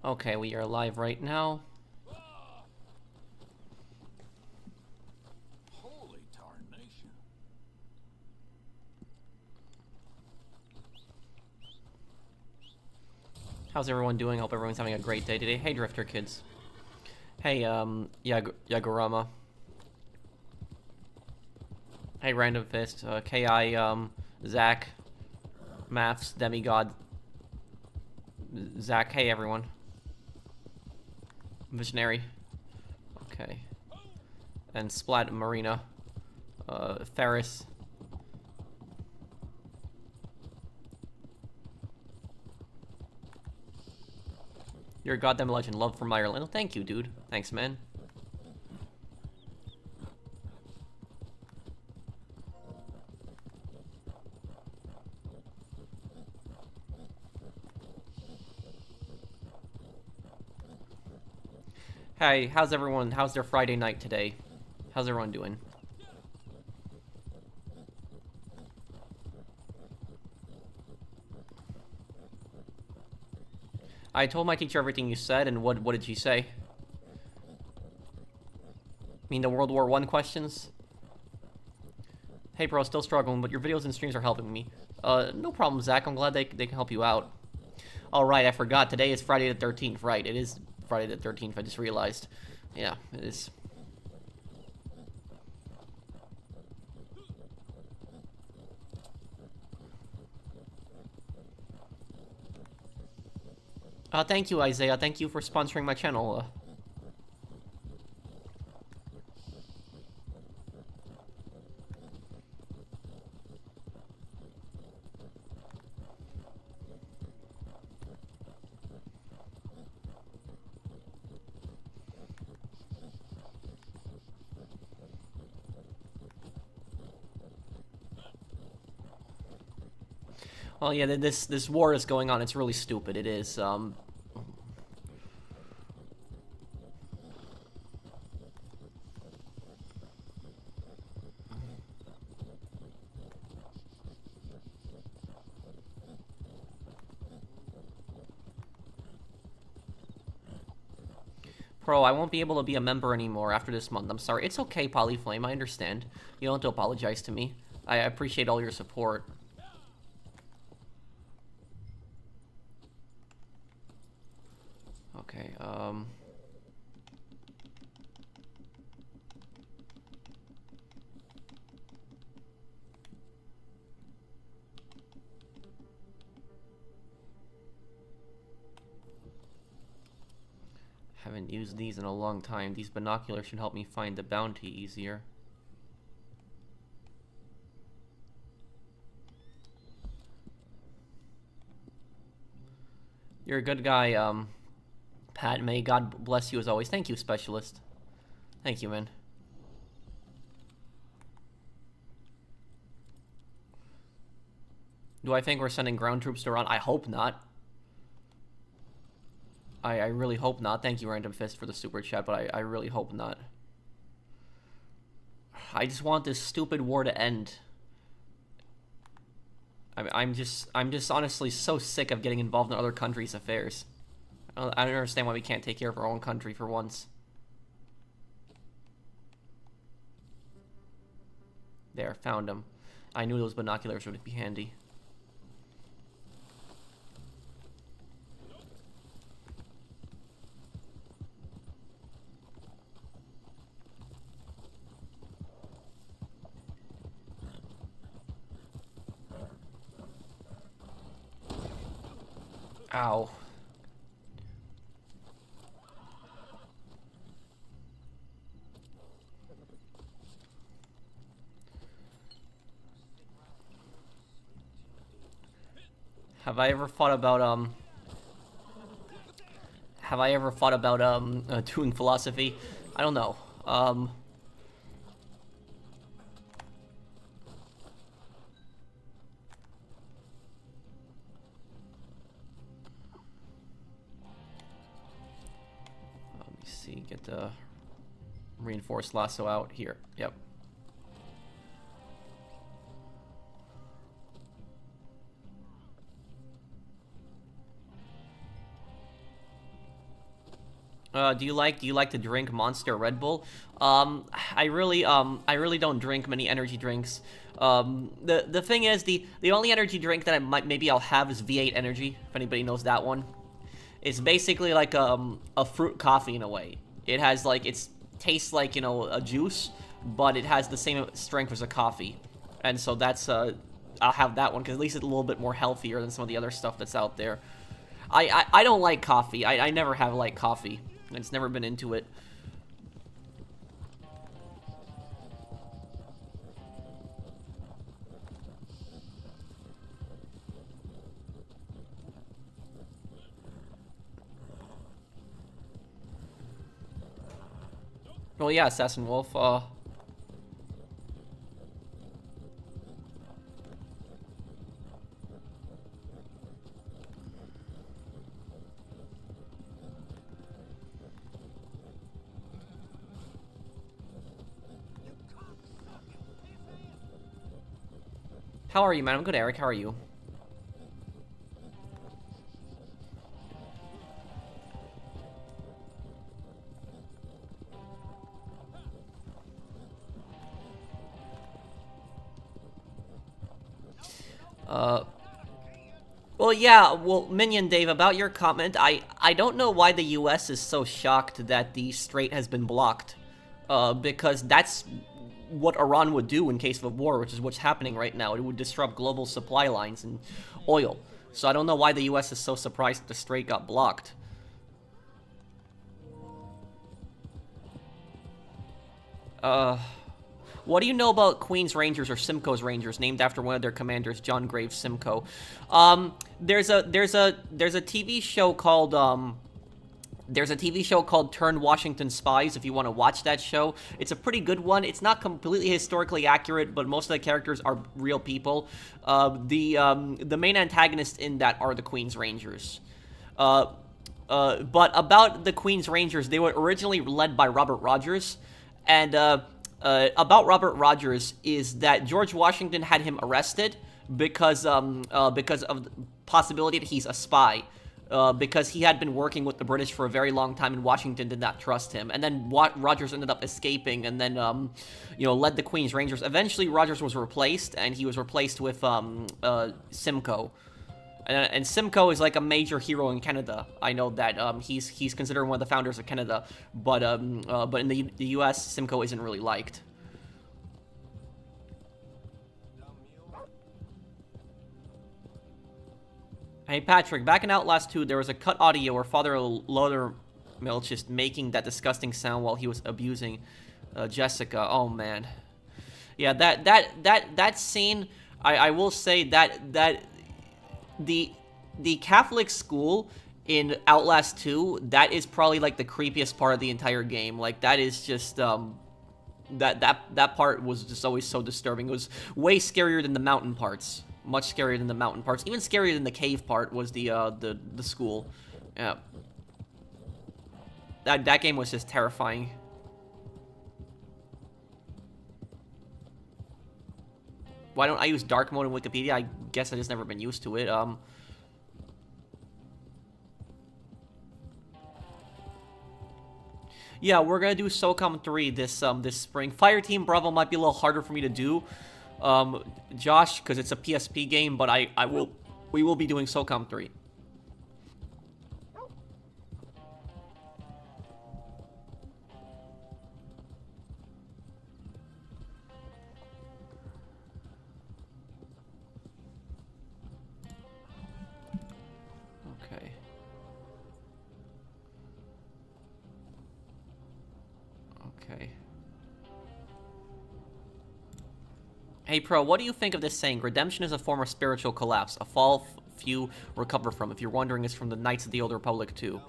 Okay, we are live right now. Holy tarnation. How's everyone doing? Hope everyone's having a great day today. Hey, Drifter kids. Hey, Yagurama. Hey, Random Fist. Ki, Zach. Maths, Demigod. Zach, hey, everyone. Visionary. Okay. And Splat Marina. Ferris. You're a goddamn legend. Love from Ireland. Oh, thank you, dude. Thanks, man. Hey, how's everyone? How's their Friday night today? How's everyone doing? I told my teacher everything you said, and what did she say? I mean, the World War I questions? Hey, bro, still struggling, but your videos and streams are helping me. No problem, Zach. I'm glad they can help you out. All right, I forgot. Today is Friday the 13th, right? It is Friday the 13th, I just realized. Yeah, it is. Thank you, Isaiah. Thank you for sponsoring my channel. Well, yeah, this war is going on. It's really stupid. It is. Pro, I won't be able to be a member anymore after this month. I'm sorry. It's okay, Polyflame. I understand. You don't have to apologize to me. I appreciate all your support. Okay, haven't used these in a long time. These binoculars should help me find the bounty easier. You're a good guy, Pat. May God bless you as always. Thank you, Specialist. Thank you, man. Do I think we're sending ground troops to Iran? I hope not. I really hope not. Thank you, Random Fist, for the super chat, but I really hope not. I just want this stupid war to end. I'm just honestly so sick of getting involved in other countries' affairs. I don't understand why we can't take care of our own country for once. There, found him. I knew those binoculars would be handy. Ow. Have I ever thought about doing philosophy? I don't know. Let me see, get the reinforced lasso out here. Yep. Do you like to drink Monster or Red Bull? I really don't drink many energy drinks. The thing is, the only energy drink that maybe I'll have is V8 Energy, if anybody knows that one. It's basically like a fruit coffee in a way. It has like, tastes like, you know, a juice, but it has the same strength as a coffee. And so that's I'll have that one because at least it's a little bit more healthier than some of the other stuff that's out there. I don't like coffee. I never have liked coffee. It's never been into it. Well, yeah, Assassin Wolf, how are you, man? I'm good, Eric. How are you? Well, yeah, well, Minion Dave, about your comment, I don't know why the US is so shocked that the Strait has been blocked. Because that's what Iran would do in case of a war, which is what's happening right now. It would disrupt global supply lines and oil. So I don't know why the US is so surprised that the Strait got blocked. What do you know about Queen's Rangers or Simcoe's Rangers, named after one of their commanders, John Graves Simcoe? There's a TV show called Turn Washington Spies, if you want to watch that show. It's a pretty good one. It's not completely historically accurate, but most of the characters are real people. The main antagonists in that are the Queen's Rangers. But about the Queen's Rangers, they were originally led by Robert Rogers, and about Robert Rogers is that George Washington had him arrested because of the possibility that he's a spy. Because he had been working with the British for a very long time, and Washington did not trust him. And then Rogers ended up escaping, and then, led the Queen's Rangers. Eventually, Rogers was replaced, and he was replaced with Simcoe. And Simcoe is like a major hero in Canada. I know that he's considered one of the founders of Canada, but in the U.S., Simcoe isn't really liked. Hey Patrick, back in Outlast 2, there was a cut audio where Father Laudermilch just making that disgusting sound while he was abusing Jessica. Oh man, yeah, that scene. I will say that the Catholic school in Outlast 2, that is probably like the creepiest part of the entire game. Like that is just that part was just always so disturbing. It was way scarier than the mountain parts. Much scarier than the mountain parts. Even scarier than the cave part was the school. Yeah. That game was just terrifying. Why don't I use dark mode in Wikipedia? I guess I just never been used to it. Yeah, we're gonna do SOCOM 3 this spring. Fireteam Bravo might be a little harder for me to do, Josh, because it's a PSP game, but we will be doing SOCOM 3. Okay. Okay. Hey Pro, what do you think of this saying? Redemption is a form of spiritual collapse, a fall few recover from. If you're wondering, it's from the Knights of the Old Republic 2.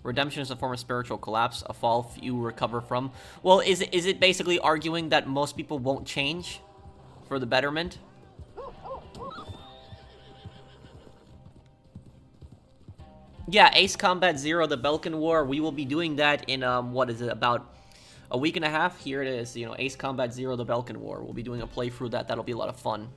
Redemption is a form of spiritual collapse, a fall few recover from. Well, is it basically arguing that most people won't change for the betterment? Yeah, Ace Combat Zero, the Belkan War, we will be doing that in, what is it, about a week and a half? Here it is, you know, Ace Combat Zero, the Belkan War. We'll be doing a playthrough that. That'll be a lot of fun.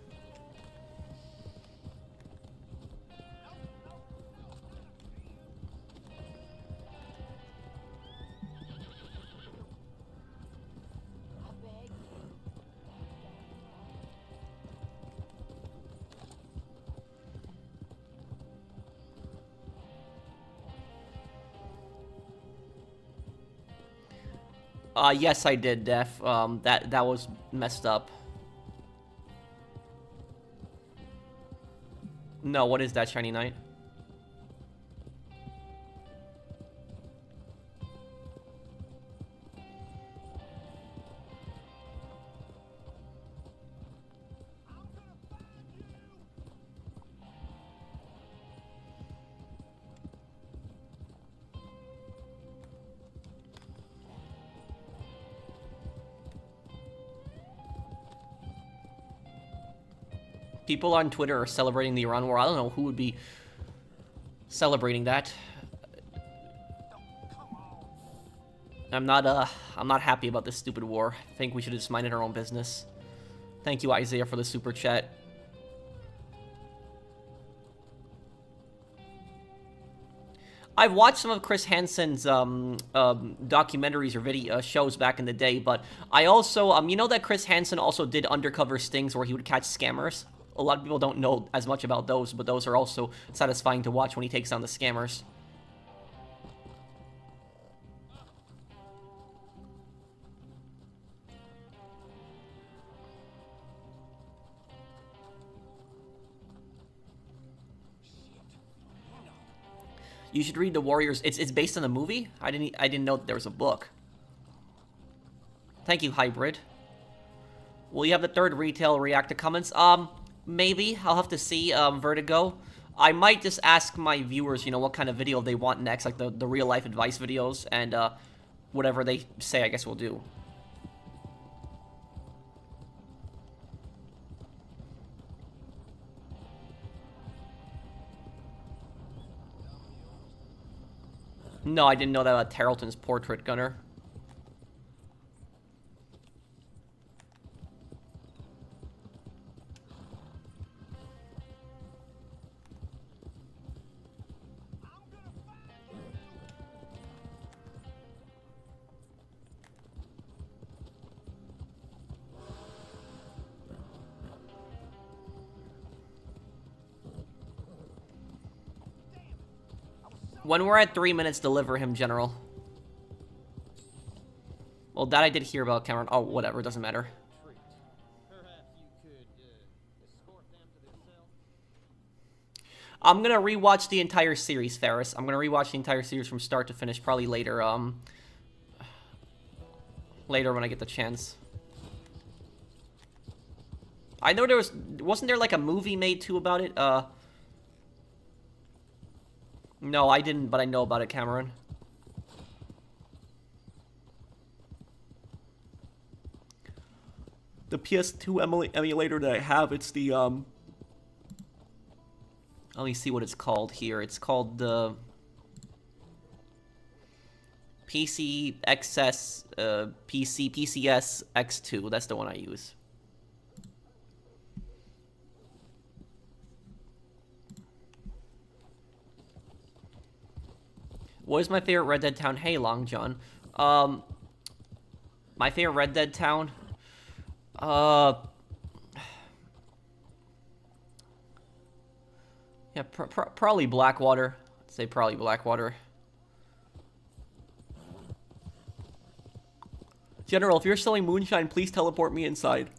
Yes, I did, Def. That was messed up. No, what is that, Shiny Knight? People on Twitter are celebrating the Iran war. I don't know who would be celebrating that. I'm not happy about this stupid war. I think we should have just minded our own business. Thank you, Isaiah, for the super chat. I've watched some of Chris Hansen's documentaries or video shows back in the day, but I also, you know that Chris Hansen also did undercover stings where he would catch scammers? A lot of people don't know as much about those, but those are also satisfying to watch when he takes down the scammers. You should read The Warriors. It's based on the movie? I didn't know that there was a book. Thank you, Hybrid. Will you have the third retail react to comments? Maybe. I'll have to see, Vertigo. I might just ask my viewers, you know, what kind of video they want next, like the real-life advice videos, and, whatever they say, I guess we'll do. No, I didn't know that about Tarleton's portrait, Gunner. When we're at 3 minutes, deliver him, General. Well, that I did hear about, Cameron. Oh, whatever, doesn't matter. I'm gonna rewatch the entire series, Ferris. I'm gonna rewatch the entire series from start to finish, probably later, later when I get the chance. I know wasn't there like a movie made too about it? No, I didn't, but I know about it, Cameron. The PS2 emulator that I have, it's the, let me see what it's called here. It's called the PCS X2. That's the one I use. What is my favorite Red Dead town? Hey, Long John. My favorite Red Dead town? Yeah, probably Blackwater. I'd say probably Blackwater. General, if you're selling moonshine, please teleport me inside.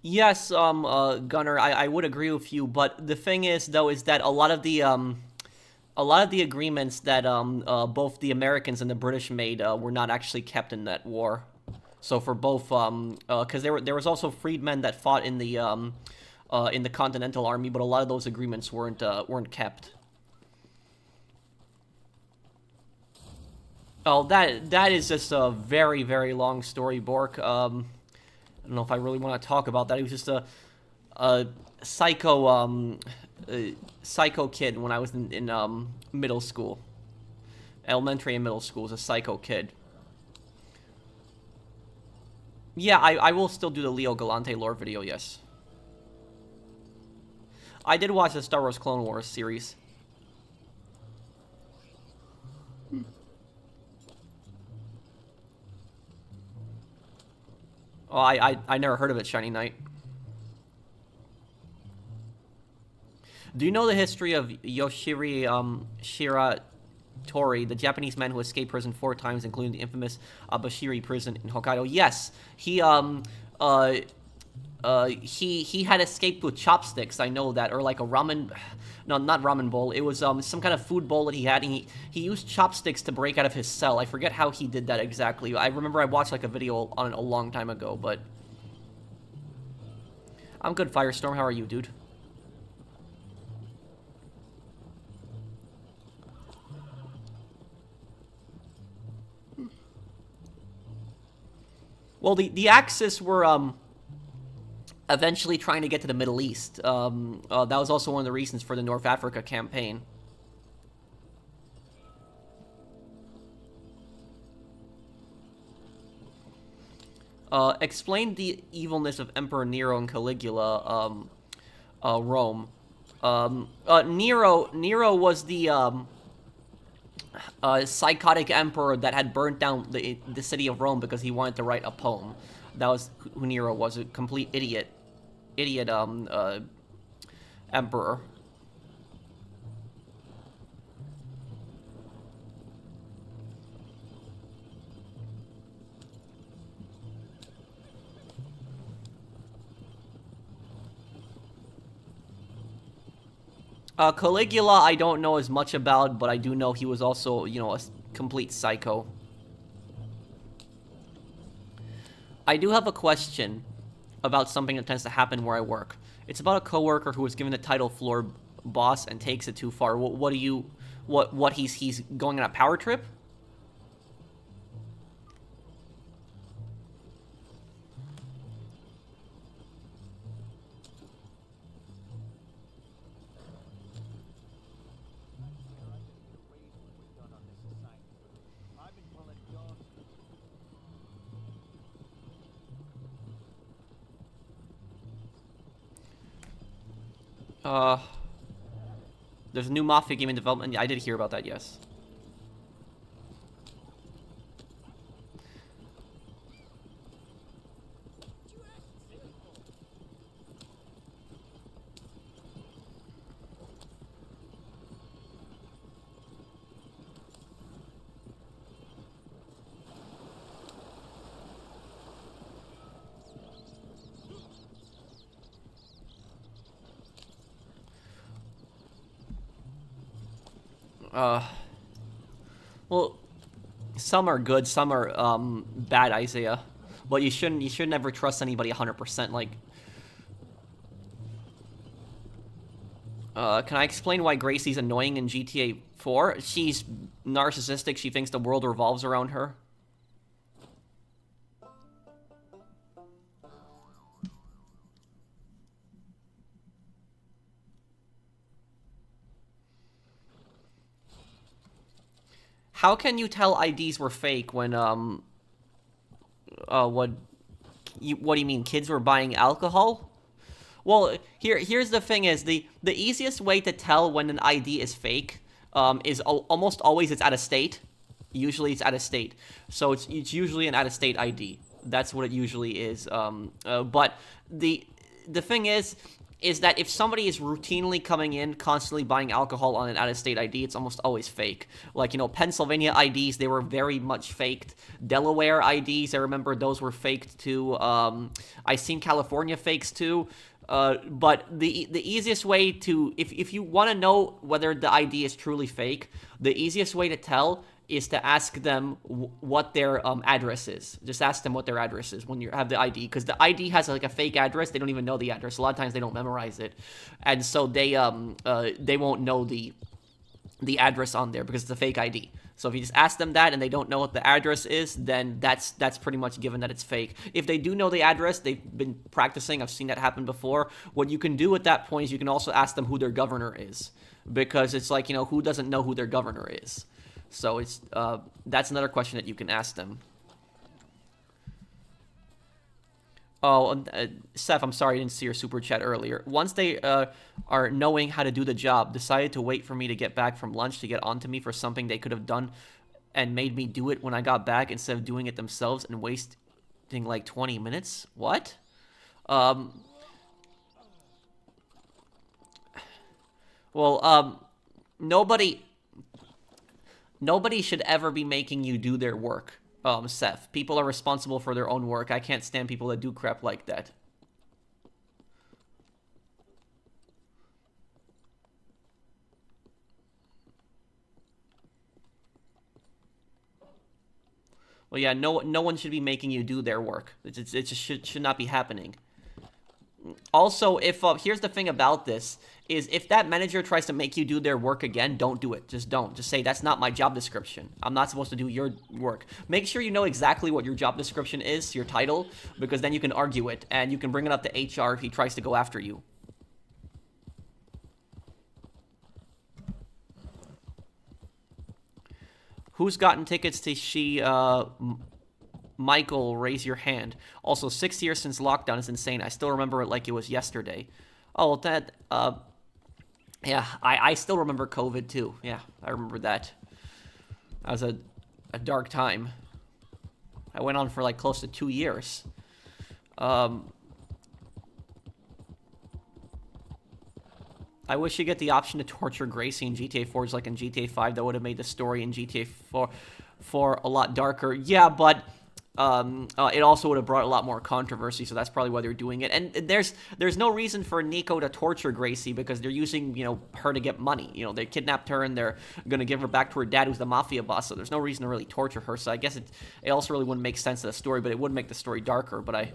Yes, Gunner, I would agree with you, but the thing is, though, is that a lot of the agreements that both the Americans and the British made were not actually kept in that war. So for both, because there was also freedmen that fought in the Continental Army, but a lot of those agreements weren't kept. Oh, that is just a very, very long story, Bork. I don't know if I really want to talk about that. He was just a psycho, psycho kid when I was in middle school. Elementary and middle school was a psycho kid. Yeah, I will still do the Leo Galante lore video, yes. I did watch the Star Wars Clone Wars series. Oh, I never heard of it, Shiny Knight. Do you know the history of Yoshiri Shiratori, the Japanese man who escaped prison 4 times, including the infamous Abashiri prison in Hokkaido? Yes, he had escaped with chopsticks. I know that, or like a ramen, no, not ramen bowl. It was some kind of food bowl that he had. And he used chopsticks to break out of his cell. I forget how he did that exactly. I remember I watched like a video on it a long time ago, but I'm good, Firestorm. How are you, dude? Well, the Axis were eventually trying to get to the Middle East. That was also one of the reasons for the North Africa campaign. Explain the evilness of Emperor Nero and Caligula, Rome. Nero was the psychotic emperor that had burnt down the city of Rome because he wanted to write a poem. That was who Nero was, a complete idiot emperor. Caligula, I don't know as much about, but I do know he was also, you know, a complete psycho. I do have a question about something that tends to happen where I work. It's about a coworker who was given the title floor boss and takes it too far. What he's going on a power trip? There's a new Mafia game in development. I did hear about that, yes. Well, some are good, some are, bad, Isaiah. But you should never trust anybody 100%, like... can I explain why Gracie's annoying in GTA 4? She's narcissistic, she thinks the world revolves around her. How can you tell IDs were fake when, what do you mean, kids were buying alcohol? Well, here's the thing is, the easiest way to tell when an ID is fake, is almost always it's out of state. Usually it's out of state. So it's usually an out of state ID. That's what it usually is. But the thing is that if somebody is routinely coming in, constantly buying alcohol on an out-of-state ID, it's almost always fake. Like, you know, Pennsylvania IDs, they were very much faked. Delaware IDs, I remember those were faked too. I seen California fakes too. But the easiest way to, if you want to know whether the ID is truly fake, the easiest way to tell is to ask them what their address is. Just ask them what their address is when you have the ID, because the ID has like a fake address. They don't even know the address. A lot of times they don't memorize it, and so they won't know the address on there because it's a fake ID. So if you just ask them that and they don't know what the address is, then that's pretty much given that it's fake. If they do know the address, they've been practicing, I've seen that happen before, what you can do at that point is you can also ask them who their governor is. Because it's like, who doesn't know who their governor is? So it's that's another question that you can ask them. Oh, Seth, I'm sorry I didn't see your super chat earlier. Once they are knowing how to do the job, decided to wait for me to get back from lunch to get onto me for something they could have done and made me do it when I got back instead of doing it themselves and wasting like 20 minutes? What? Well, nobody should ever be making you do their work. Seth. People are responsible for their own work. I can't stand people that do crap like that. Well, yeah, no one should be making you do their work. It just should not be happening. Also, if here's the thing about this, is if that manager tries to make you do their work again, don't do it. Just don't. Just say, that's not my job description. I'm not supposed to do your work. Make sure you know exactly what your job description is, your title, because then you can argue it, and you can bring it up to HR if he tries to go after you. Who's gotten tickets to Michael, raise your hand. Also, 6 years since lockdown is insane. I still remember it like it was yesterday. Oh, that, yeah, I still remember COVID too. Yeah, I remember that. That was a dark time. I went on for like close to 2 years. I wish you get the option to torture Gracie in GTA 4 like in GTA 5. That would have made the story in GTA 4 a lot darker. Yeah, but it also would have brought a lot more controversy, so that's probably why they're doing it. And there's no reason for Nico to torture Gracie because they're using, her to get money. They kidnapped her and they're going to give her back to her dad, who's the mafia boss, so there's no reason to really torture her. So I guess it also really wouldn't make sense to the story, but it would make the story darker. But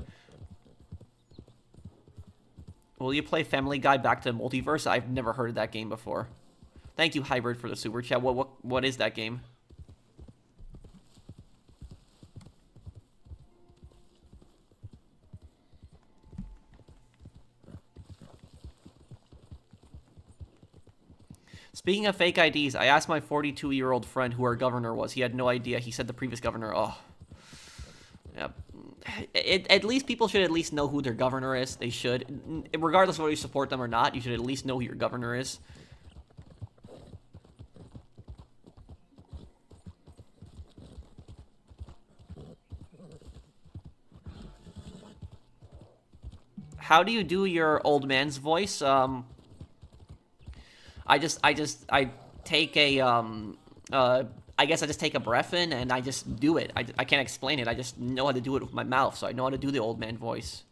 will you play Family Guy Back to the Multiverse? I've never heard of that game before. Thank you, Hybrid, for the super chat. What is that game? Speaking of fake IDs, I asked my 42-year-old friend who our governor was. He had no idea. He said the previous governor. Oh. Yeah. At least people should at least know who their governor is. They should. Regardless of whether you support them or not, you should at least know who your governor is. How do you do your old man's voice? I take a, I guess I just take a breath in and I just do it. I can't explain it. I just know how to do it with my mouth, so I know how to do the old man voice.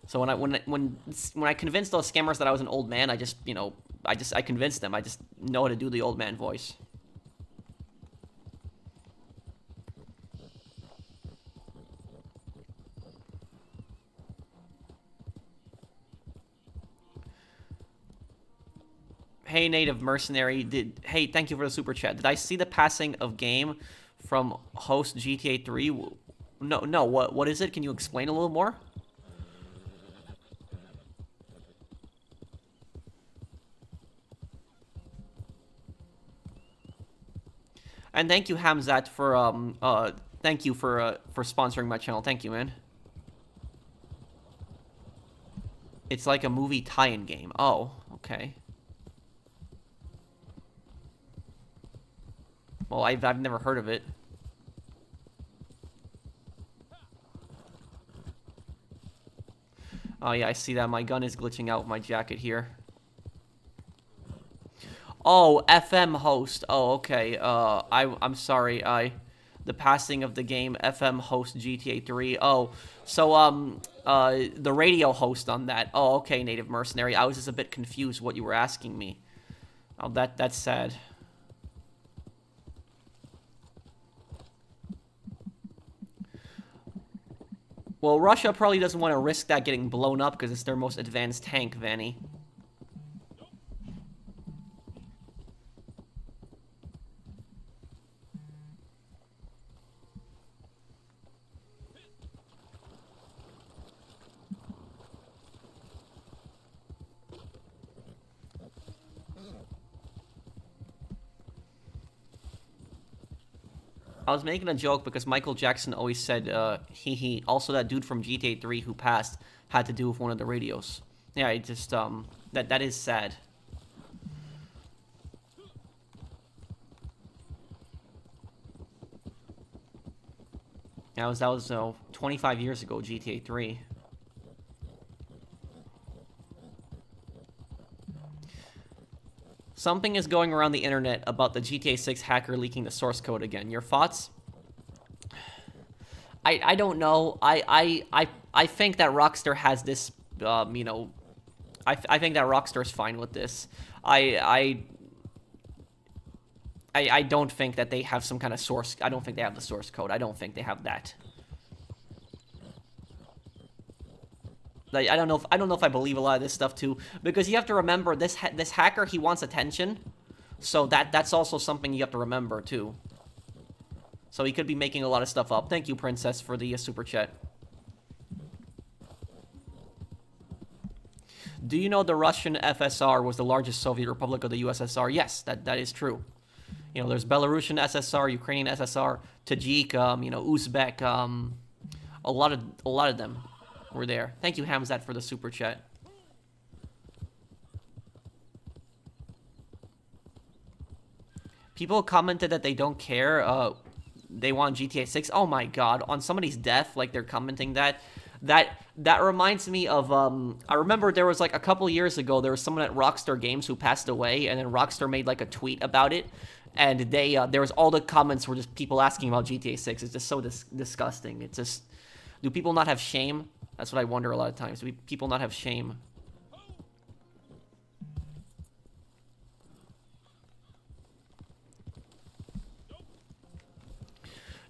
So when I convinced those scammers that I was an old man, I convinced them. I just know how to do the old man voice. Hey, Native Mercenary, hey, thank you for the super chat. Did I see the passing of game from host GTA 3? No, what is it? Can you explain a little more? And thank you, Hamzat, for thank you for sponsoring my channel. Thank you, man. It's like a movie tie-in game. Oh, okay. Well, I've never heard of it. Oh yeah, I see that. My gun is glitching out with my jacket here. Oh, FM host. Oh, okay. I'm sorry. The passing of the game FM host GTA 3. Oh, so the radio host on that. Oh, okay, Native Mercenary. I was just a bit confused what you were asking me. Oh, that's sad. Well, Russia probably doesn't want to risk that getting blown up because it's their most advanced tank, Vanny. I was making a joke because Michael Jackson always said, he. Also, that dude from GTA 3 who passed had to do with one of the radios. Yeah, it just, that is sad. That was 25 years ago, GTA 3. Something is going around the internet about the GTA 6 hacker leaking the source code again. Your thoughts? I don't know. I think that Rockstar has this, you know, I think that Rockstar's fine with this. I don't think that they have some kind of source. I don't think they have the source code. I don't think they have that. Like, I don't know if I believe a lot of this stuff too, because you have to remember this hacker, he wants attention, so that's also something you have to remember too. So he could be making a lot of stuff up. Thank you, Princess, for the super chat. Do you know the Russian FSR was the largest Soviet republic of the USSR? Yes, that is true. You know, there's Belarusian SSR, Ukrainian SSR, Tajik, you know, Uzbek, a lot of them were there. Thank you, Hamzat, for the super chat. People commented that they don't care. They want GTA 6. Oh my god, on somebody's death, like they're commenting that. That reminds me of, I remember there was like a couple years ago, there was someone at Rockstar Games who passed away, and then Rockstar made like a tweet about it, and they, there was all the comments were just people asking about GTA 6. It's just so disgusting. It's just, do people not have shame? That's what I wonder a lot of times. Do people not have shame?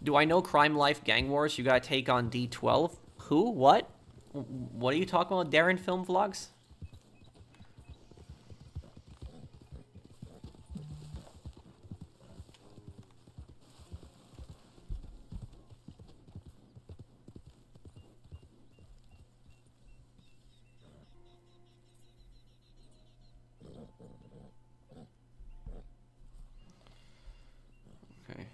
Do I know Crime Life Gang Wars? You gotta take on D12. Who? What? What are you talking about? Darren Film Vlogs? Okay.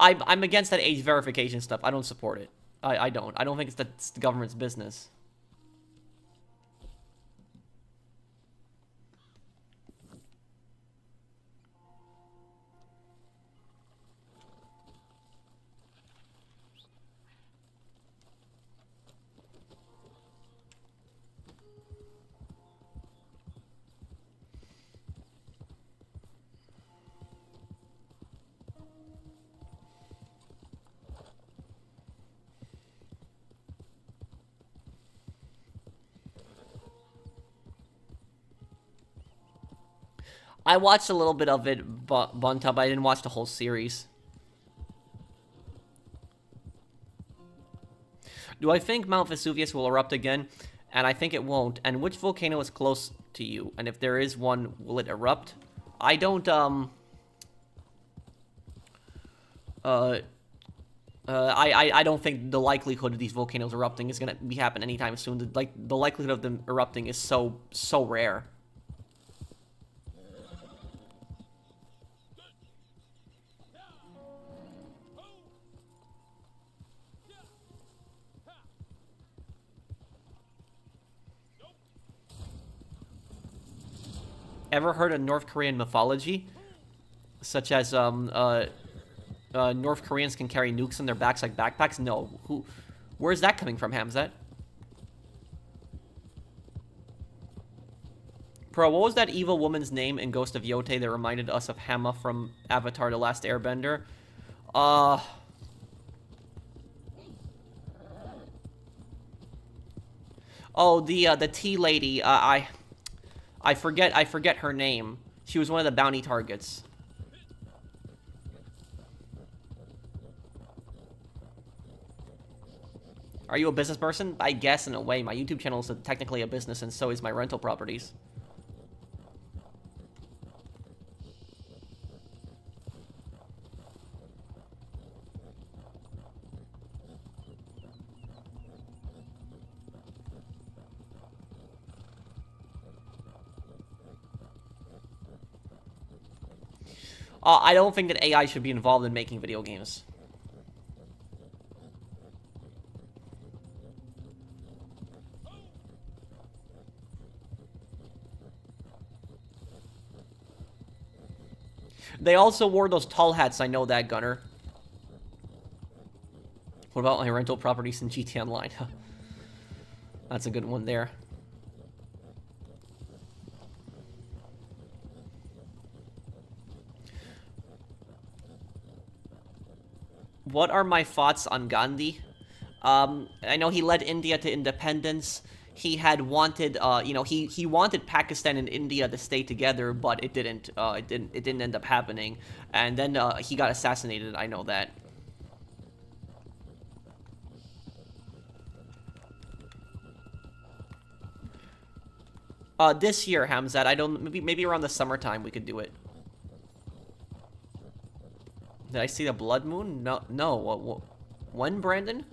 I'm against that age verification stuff. I don't support it. I don't. I don't think it's the government's business. I watched a little bit of it, Buntub. I didn't watch the whole series. Do I think Mount Vesuvius will erupt again? And I think it won't. And which volcano is close to you? And if there is one, will it erupt? I don't, I don't think the likelihood of these volcanoes erupting is gonna happen anytime soon. The likelihood of them erupting is so rare. Ever heard of North Korean mythology? Such as, North Koreans can carry nukes on their backs like backpacks? No. Where's that coming from, Hamzat? Bro, what was that evil woman's name in Ghost of Yote that reminded us of Hama from Avatar: The Last Airbender? Oh, the tea lady, I forget her name. She was one of the bounty targets. Are you a business person? I guess, in a way. My YouTube channel is technically a business, and so is my rental properties. I don't think that AI should be involved in making video games. They also wore those tall hats, I know that, Gunner. What about my rental properties in GT Online? That's a good one there. What are my thoughts on Gandhi? I know he led India to independence. He had wanted, you know, he wanted Pakistan and India to stay together, but it didn't. It didn't end up happening. And then he got assassinated. I know that. This year, Hamzat. I don't. Maybe around the summertime we could do it. Did I see the blood moon? No. No. When, Brandon?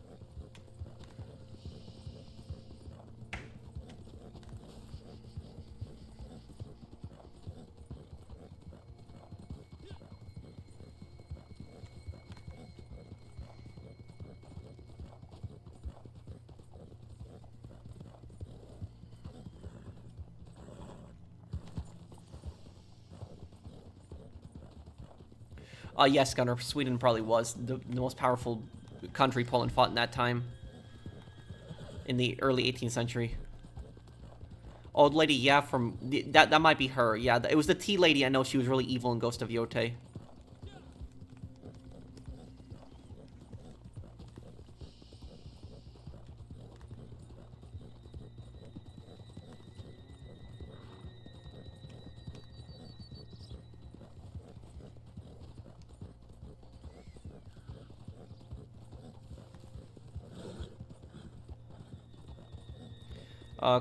Yes, Gunnar. Sweden probably was the most powerful country Poland fought in that time. In the early 18th century. Old lady, yeah, from... That might be her, yeah. It was the tea lady, I know she was really evil in Ghost of Yote.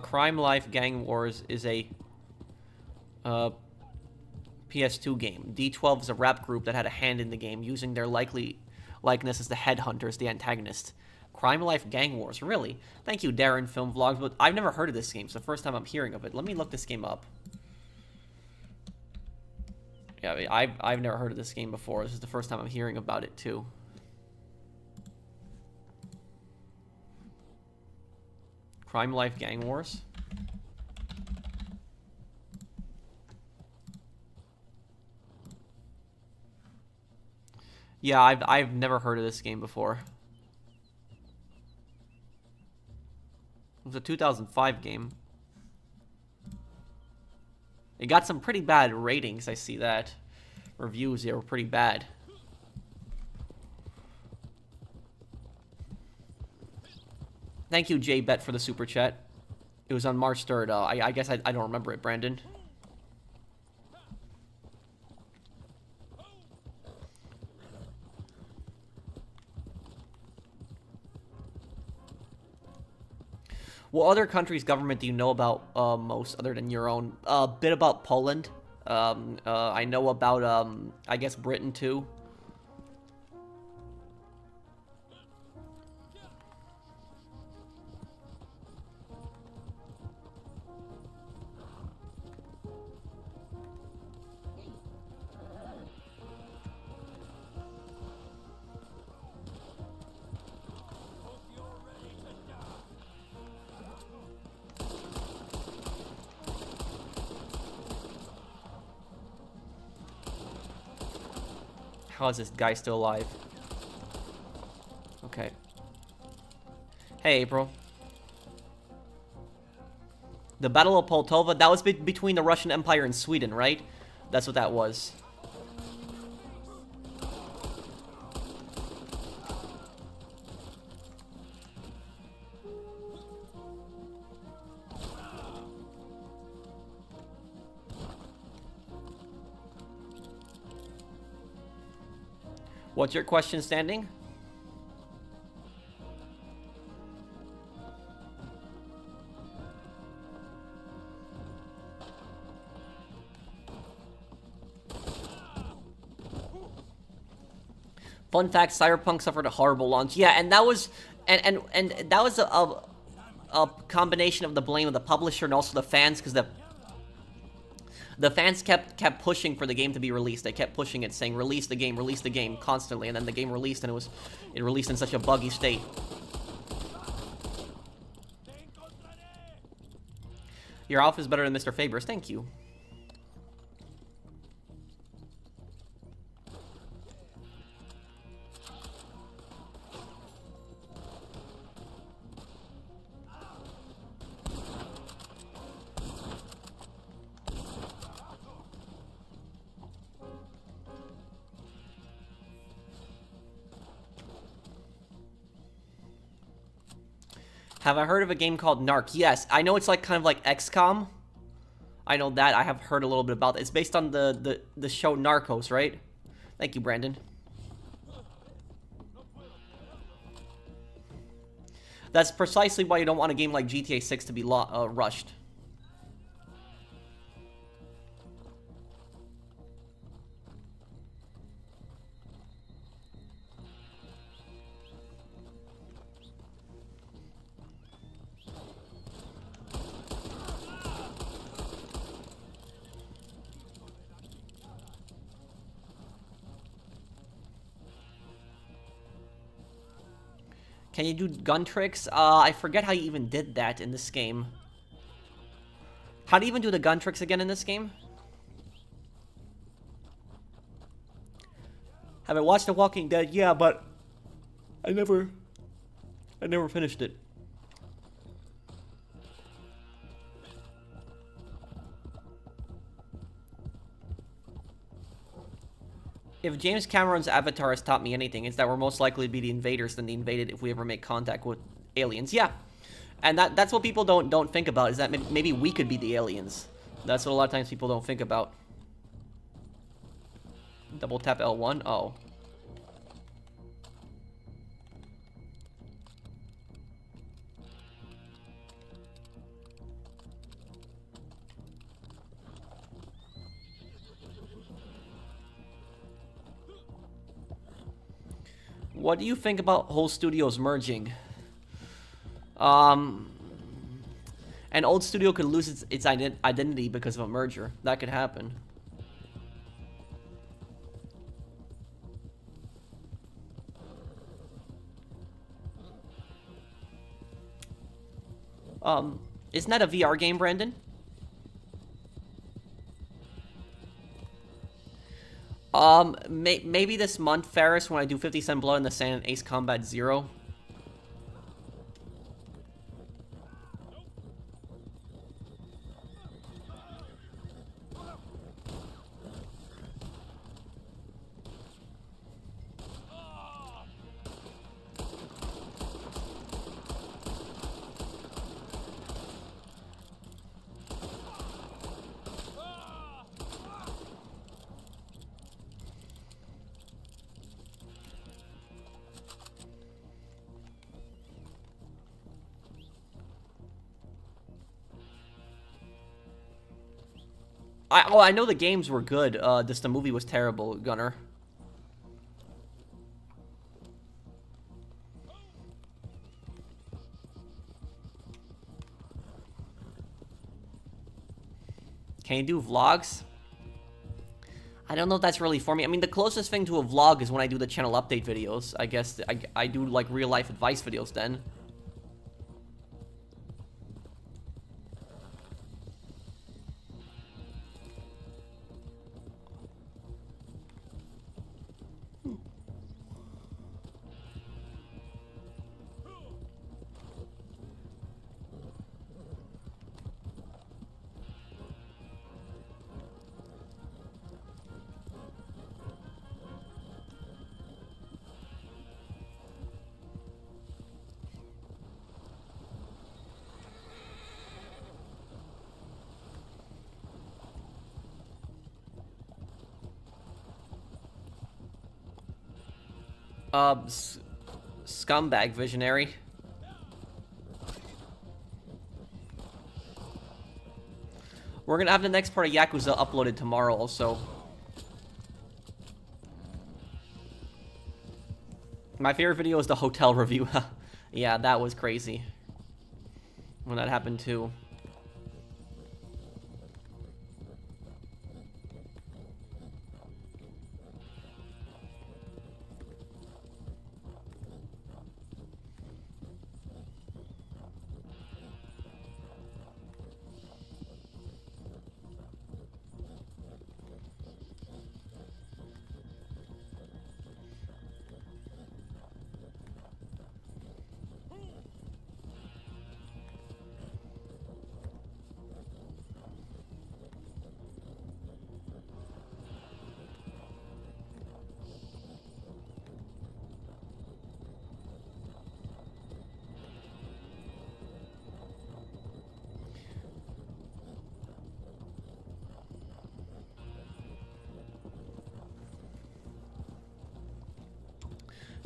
Crime Life Gang Wars is a PS2 game. D12 is a rap group that had a hand in the game, using their likely likeness as the headhunters, the antagonist. Crime Life Gang Wars, really? Thank you, Darren Film Vlogs, but I've never heard of this game. It's the first time I'm hearing of it. Let me look this game up. Yeah, I've never heard of this game before. This is the first time I'm hearing about it, too. Crime Life Gang Wars. Yeah, I've never heard of this game before. It was a 2005 game. It got some pretty bad ratings, I see that. Reviews here were pretty bad. Thank you, JBet, for the super chat. It was on March 3rd. I guess I don't remember it, Brandon. What other country's government do you know about most other than your own? A bit about Poland. I know about, I guess, Britain, too. How is this guy still alive? Okay. Hey, April. The Battle of Poltava, that was between the Russian Empire and Sweden, right? That's what that was. What's your question standing? Fun fact, Cyberpunk suffered a horrible launch. Yeah, and that was and that was a combination of the blame of the publisher and also the fans, because The fans kept pushing for the game to be released. They kept pushing it, saying release the game constantly, and then the game released, and it released in such a buggy state. Your outfit is better than Mr. Faber's. Thank you. Have I heard of a game called Narc? Yes, I know it's like kind of like XCOM. I know that. I have heard a little bit about it. It's based on the show Narcos, right? Thank you, Brandon. That's precisely why you don't want a game like GTA 6 to be rushed. Can you do gun tricks? I forget how you even did that in this game. How do you even do the gun tricks again in this game? Have I watched The Walking Dead? Yeah, but I never finished it. If James Cameron's Avatar has taught me anything, it's that we're most likely to be the invaders than the invaded if we ever make contact with aliens. Yeah, and that's what people don't think about, is that maybe we could be the aliens. That's what a lot of times people don't think about. Double tap L1. Oh. What do you think about whole studios merging? An old studio could lose its identity because of a merger. That could happen. Isn't that a VR game, Brandon? Maybe this month, Ferris, when I do 50 Cent Blood in the Sand and Ace Combat 0. I know the games were good, just the movie was terrible, Gunner. Can you do vlogs? I don't know if that's really for me. I mean, the closest thing to a vlog is when I do the channel update videos. I guess I do, like, real-life advice videos then. Scumbag visionary. We're gonna have the next part of Yakuza uploaded tomorrow also. My favorite video is the hotel review. Yeah, that was crazy when that happened too.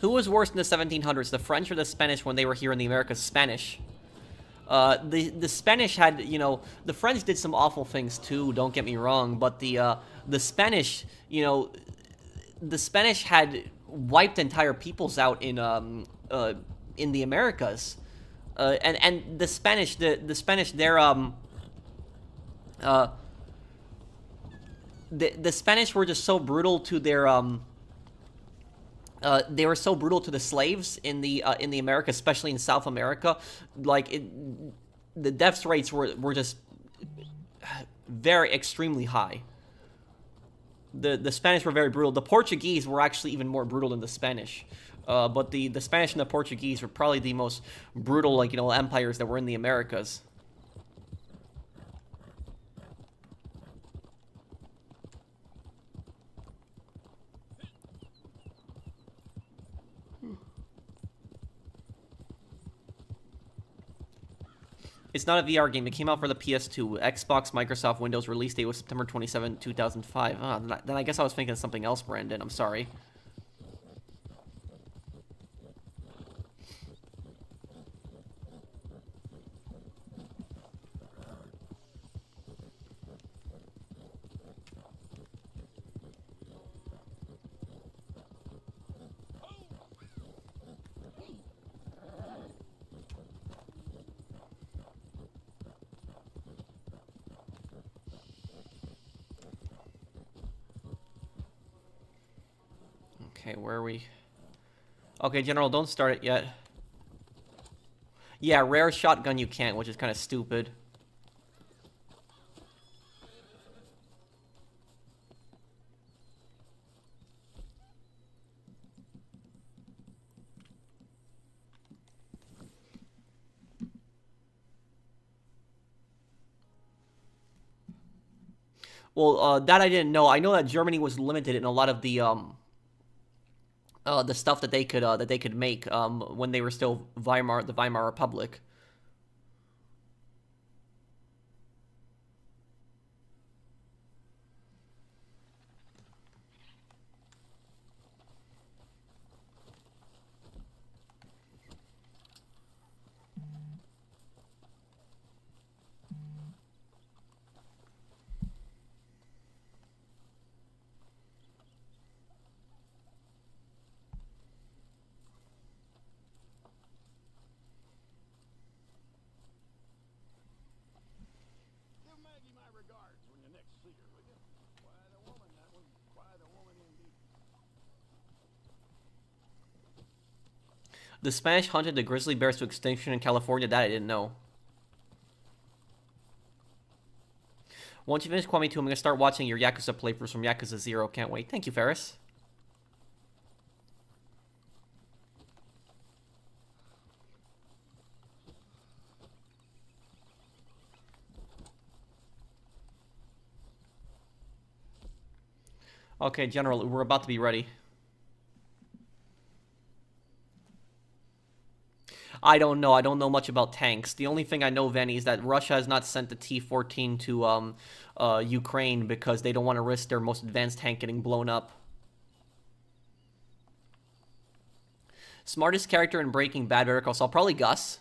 Who was worse in the 1700s, the French or the Spanish when they were here in the Americas? Spanish. The Spanish had, you know, the French did some awful things too, don't get me wrong, but the Spanish, you know, the Spanish had wiped entire peoples out in the Americas. And the Spanish, the Spanish, the Spanish were just so brutal to their, they were so brutal to the slaves in the Americas, especially in South America. Like, the death rates were just very extremely high. The Spanish were very brutal. The Portuguese were actually even more brutal than the Spanish. But the Spanish and the Portuguese were probably the most brutal, like, you know, empires that were in the Americas. It's not a VR game. It came out for the PS2. Xbox, Microsoft, Windows. Release date was September 27, 2005. Then I guess I was thinking of something else, Brandon. I'm sorry. Okay, where are we? Okay, General, don't start it yet. Yeah, rare shotgun you can't, which is kind of stupid. Well, that I didn't know. I know that Germany was limited in a lot of the stuff that they could make when they were still the Weimar Republic. The Spanish hunted the grizzly bears to extinction in California. That I didn't know. Once you finish Kwame 2, I'm going to start watching your Yakuza playthroughs from Yakuza 0. Can't wait. Thank you, Ferris. Okay, General, we're about to be ready. I don't know. I don't know much about tanks. The only thing I know, Vanny, is that Russia has not sent the T-14 to Ukraine because they don't want to risk their most advanced tank getting blown up. Smartest character in Breaking Bad, Better Call Saul, probably Gus.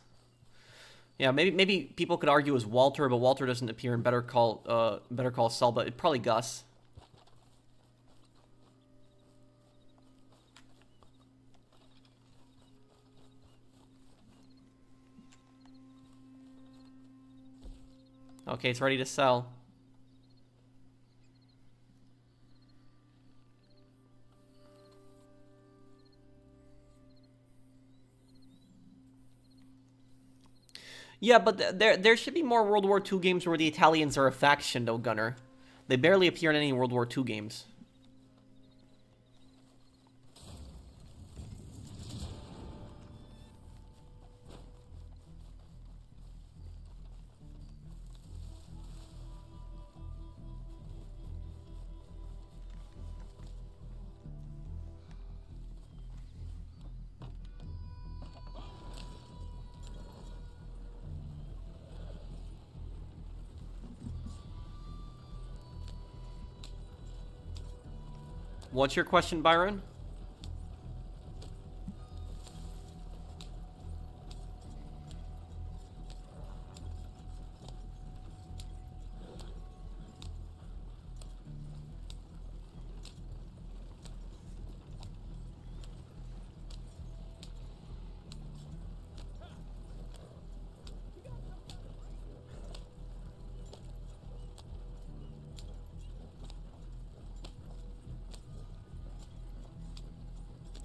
Yeah, maybe people could argue it was Walter, but Walter doesn't appear in Better Call Saul, but probably Gus. Okay, it's ready to sell. Yeah, but there should be more World War II games where the Italians are a faction, though, Gunner. They barely appear in any World War II games. What's your question, Byron?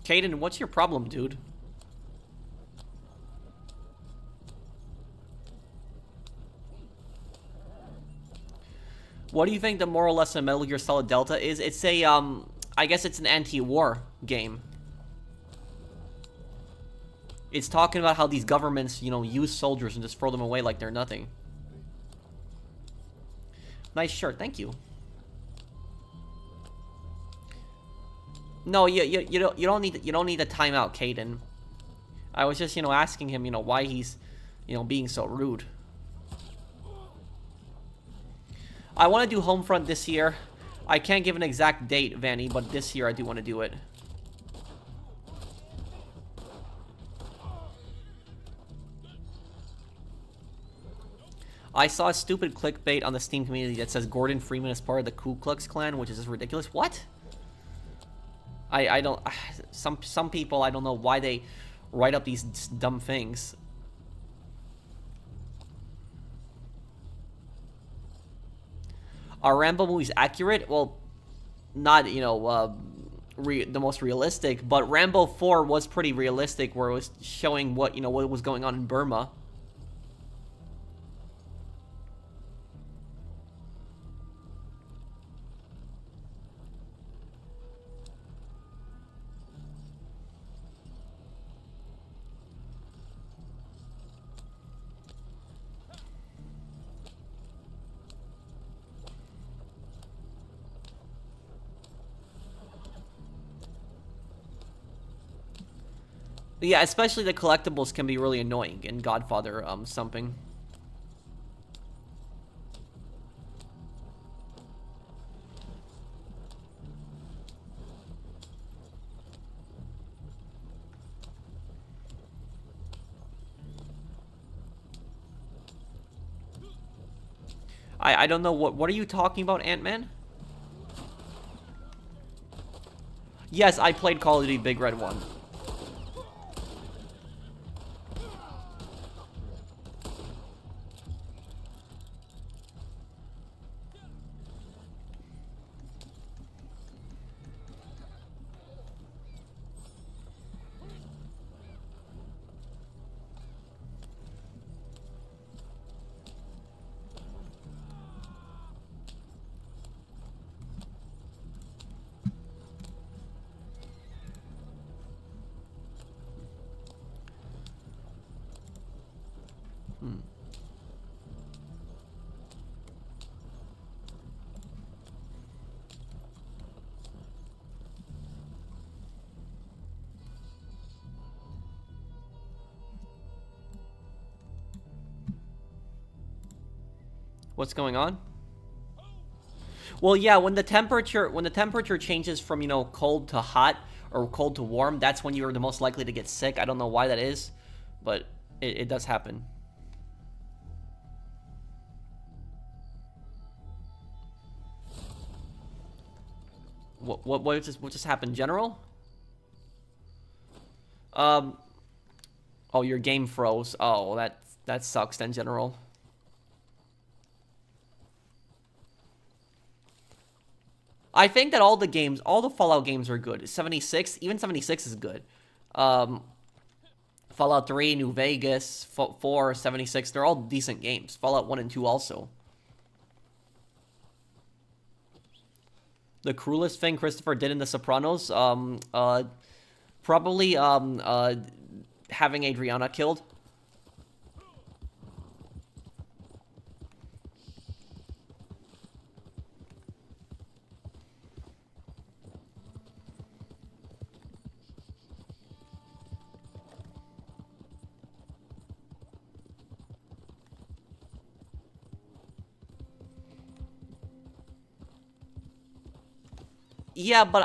Caden, what's your problem, dude? What do you think the moral lesson of Metal Gear Solid Delta is? It's a, I guess it's an anti-war game. It's talking about how these governments, you know, use soldiers and just throw them away like they're nothing. Nice shirt, thank you. No, you don't need a timeout, Caden. I was just, you know, asking him, you know, why he's, you know, being so rude. I want to do Homefront this year. I can't give an exact date, Vanny, but this year I do want to do it. I saw a stupid clickbait on the Steam community that says Gordon Freeman is part of the Ku Klux Klan, which is just ridiculous. What? I don't... Some people, I don't know why they write up these dumb things. Are Rambo movies accurate? Well, not, you know, the most realistic, but Rambo 4 was pretty realistic, where it was showing what, you know, what was going on in Burma. Yeah, especially the collectibles can be really annoying in Godfather something. I don't know, what are you talking about, Ant-Man? Yes, I played Call of Duty Big Red 1. What's going on? Well, yeah, when the temperature changes from, you know, cold to hot or cold to warm, that's when you're the most likely to get sick. I don't know why that is, but it does happen. What just happened? General? Oh, your game froze. Oh, that sucks then, General. I think that all the Fallout games are good. 76, even 76 is good. Fallout 3, New Vegas, 4, 76, they're all decent games. Fallout 1 and 2 also. The cruelest thing Christopher did in The Sopranos, probably having Adriana killed. Yeah, but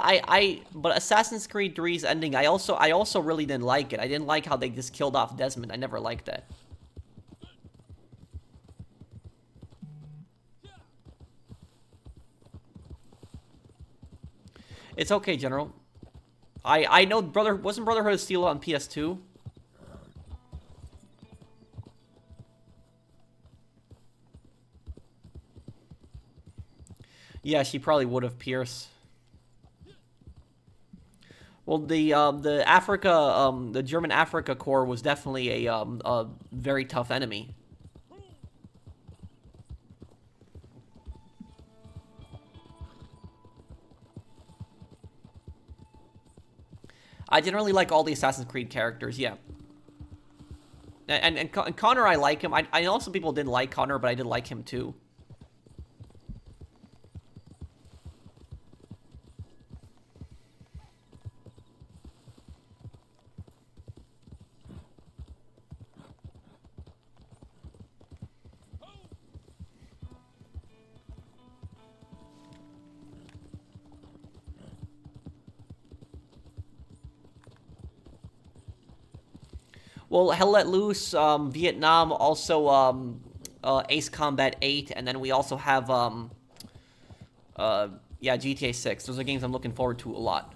Assassin's Creed 3's ending, I also really didn't like it. I didn't like how they just killed off Desmond. I never liked that. It's okay, General. I know wasn't Brotherhood of Steel on PS2? Yeah, she probably would have, Pierce. Well, the Africa, the German Africa Corps was definitely a very tough enemy. I didn't really like all the Assassin's Creed characters, yeah. And Connor, I like him. I know some people didn't like Connor, but I did like him too. Well, Hell Let Loose, Vietnam, also Ace Combat 8, and then we also have yeah, GTA 6. Those are games I'm looking forward to a lot.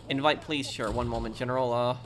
Invite, please. Sure. One moment, General.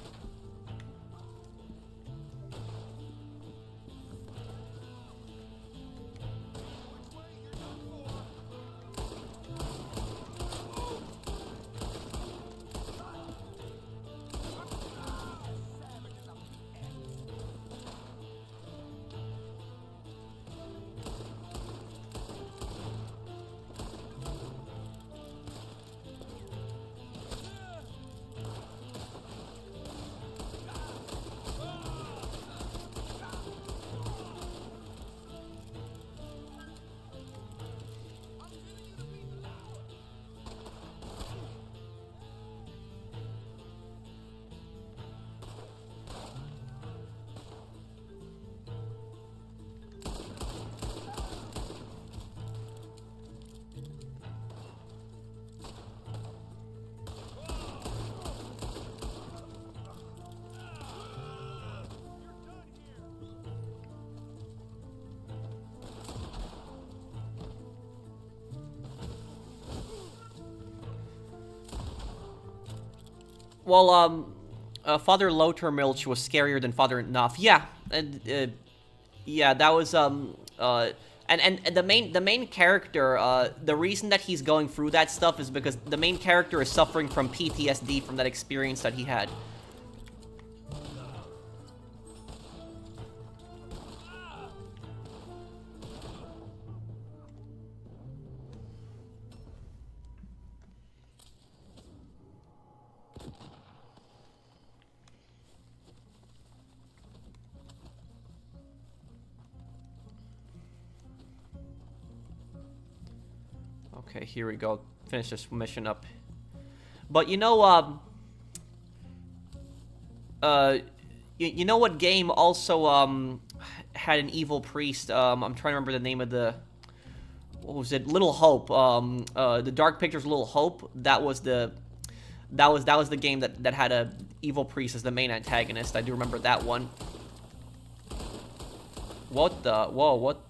Well, Father Lothar-Milch was scarier than Father Knopf. Yeah, and yeah, that was and the main character. The reason that he's going through that stuff is because the main character is suffering from PTSD from that experience that he had. Okay, here we go. Finish this mission up. But you know, you know what game also had an evil priest? I'm trying to remember the name of the. What was it? Little Hope. The Dark Pictures Little Hope. That was the game that had a evil priest as the main antagonist. I do remember that one. What the? Whoa! What?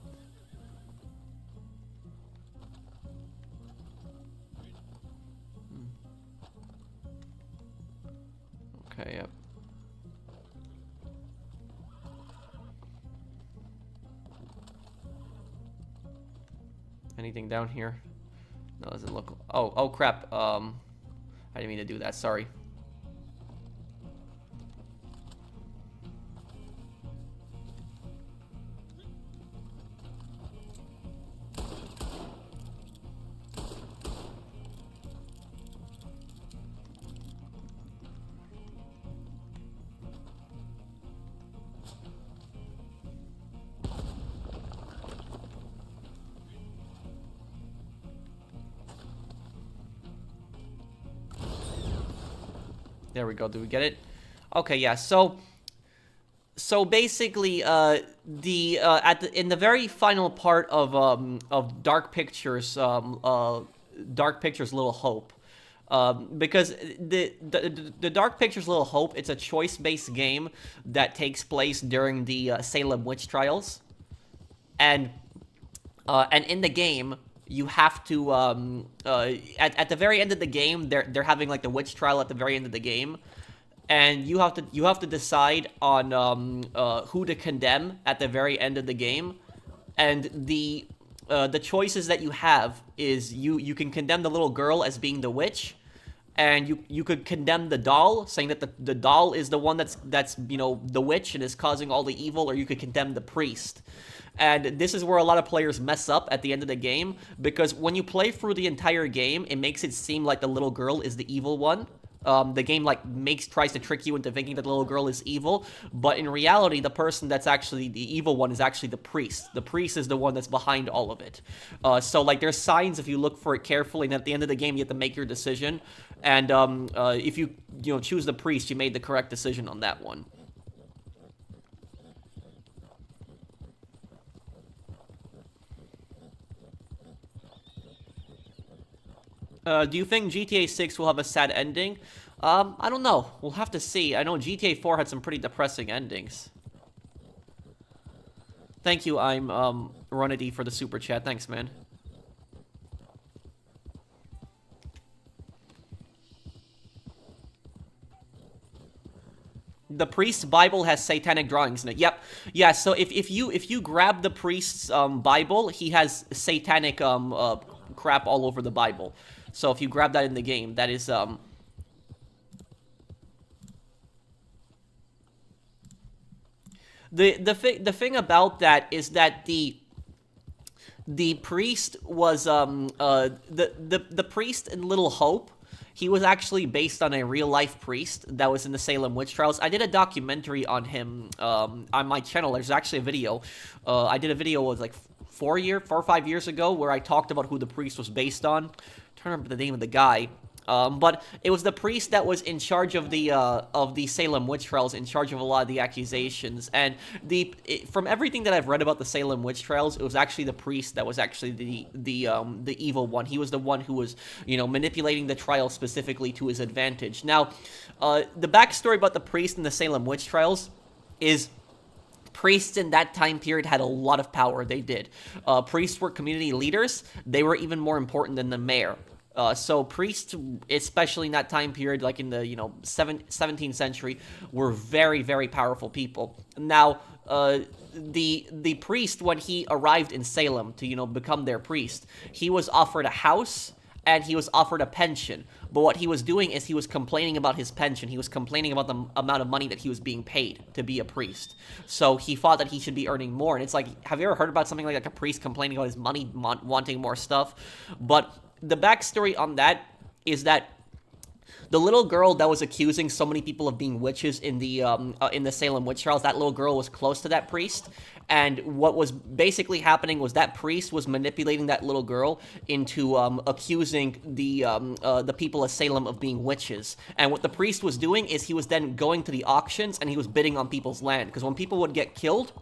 Okay, yep. Anything down here? No, doesn't look. Oh crap. I didn't mean to do that. Sorry. There we go. Do we get it? Okay, yeah. So basically, in the very final part of Dark Pictures, Dark Pictures Little Hope, because the Dark Pictures Little Hope, it's a choice-based game that takes place during the Salem witch trials, and in the game you have to at the very end of the game, they're having like the witch trial at the very end of the game. And you have to decide on who to condemn at the very end of the game, and the choices that you have is you can condemn the little girl as being the witch, and you could condemn the doll, saying that the doll is the one that's the witch and is causing all the evil, or you could condemn the priest. And this is where a lot of players mess up at the end of the game, because when you play through the entire game, it makes it seem like the little girl is the evil one. The game tries to trick you into thinking that the little girl is evil, but in reality, the person that's actually the evil one is actually the priest. The priest is the one that's behind all of it. So there's signs if you look for it carefully, and at the end of the game, you have to make your decision. And if you choose the priest, you made the correct decision on that one. Do you think GTA 6 will have a sad ending? I don't know. We'll have to see. I know GTA 4 had some pretty depressing endings. Thank you, I'm Runity, for the super chat. Thanks, man. The priest's Bible has satanic drawings in it. Yep. Yeah, so if you grab the priest's Bible, he has satanic crap all over the Bible. So if you grab that in the game, that is the thing about that is that the priest was the priest in Little Hope. He was actually based on a real-life priest that was in the Salem witch trials. I did a documentary on him on my channel. There's actually a video. I did a video, it was like 4 or 5 years ago, where I talked about who the priest was based on. I'm trying to remember the name of the guy. But it was the priest that was in charge of the Salem witch trials, in charge of a lot of the accusations. And from everything that I've read about the Salem witch trials, it was actually the priest that was actually the evil one. He was the one who was, manipulating the trial specifically to his advantage. Now, the backstory about the priest in the Salem witch trials is, priests in that time period had a lot of power. They did. Priests were community leaders. They were even more important than the mayor. So priests, especially in that time period, like in the 17th century, were very, very powerful people. Now, the priest, when he arrived in Salem to become their priest, he was offered a house and he was offered a pension. But what he was doing is he was complaining about his pension. He was complaining about the amount of money that he was being paid to be a priest. So he thought that he should be earning more. And it's like, have you ever heard about something like a priest complaining about his money, wanting more stuff? But the backstory on that is that the little girl that was accusing so many people of being witches in the Salem witch trials, that little girl was close to that priest. And what was basically happening was that priest was manipulating that little girl into accusing the people of Salem of being witches. And what the priest was doing is he was then going to the auctions and he was bidding on people's land. Because when people would get killed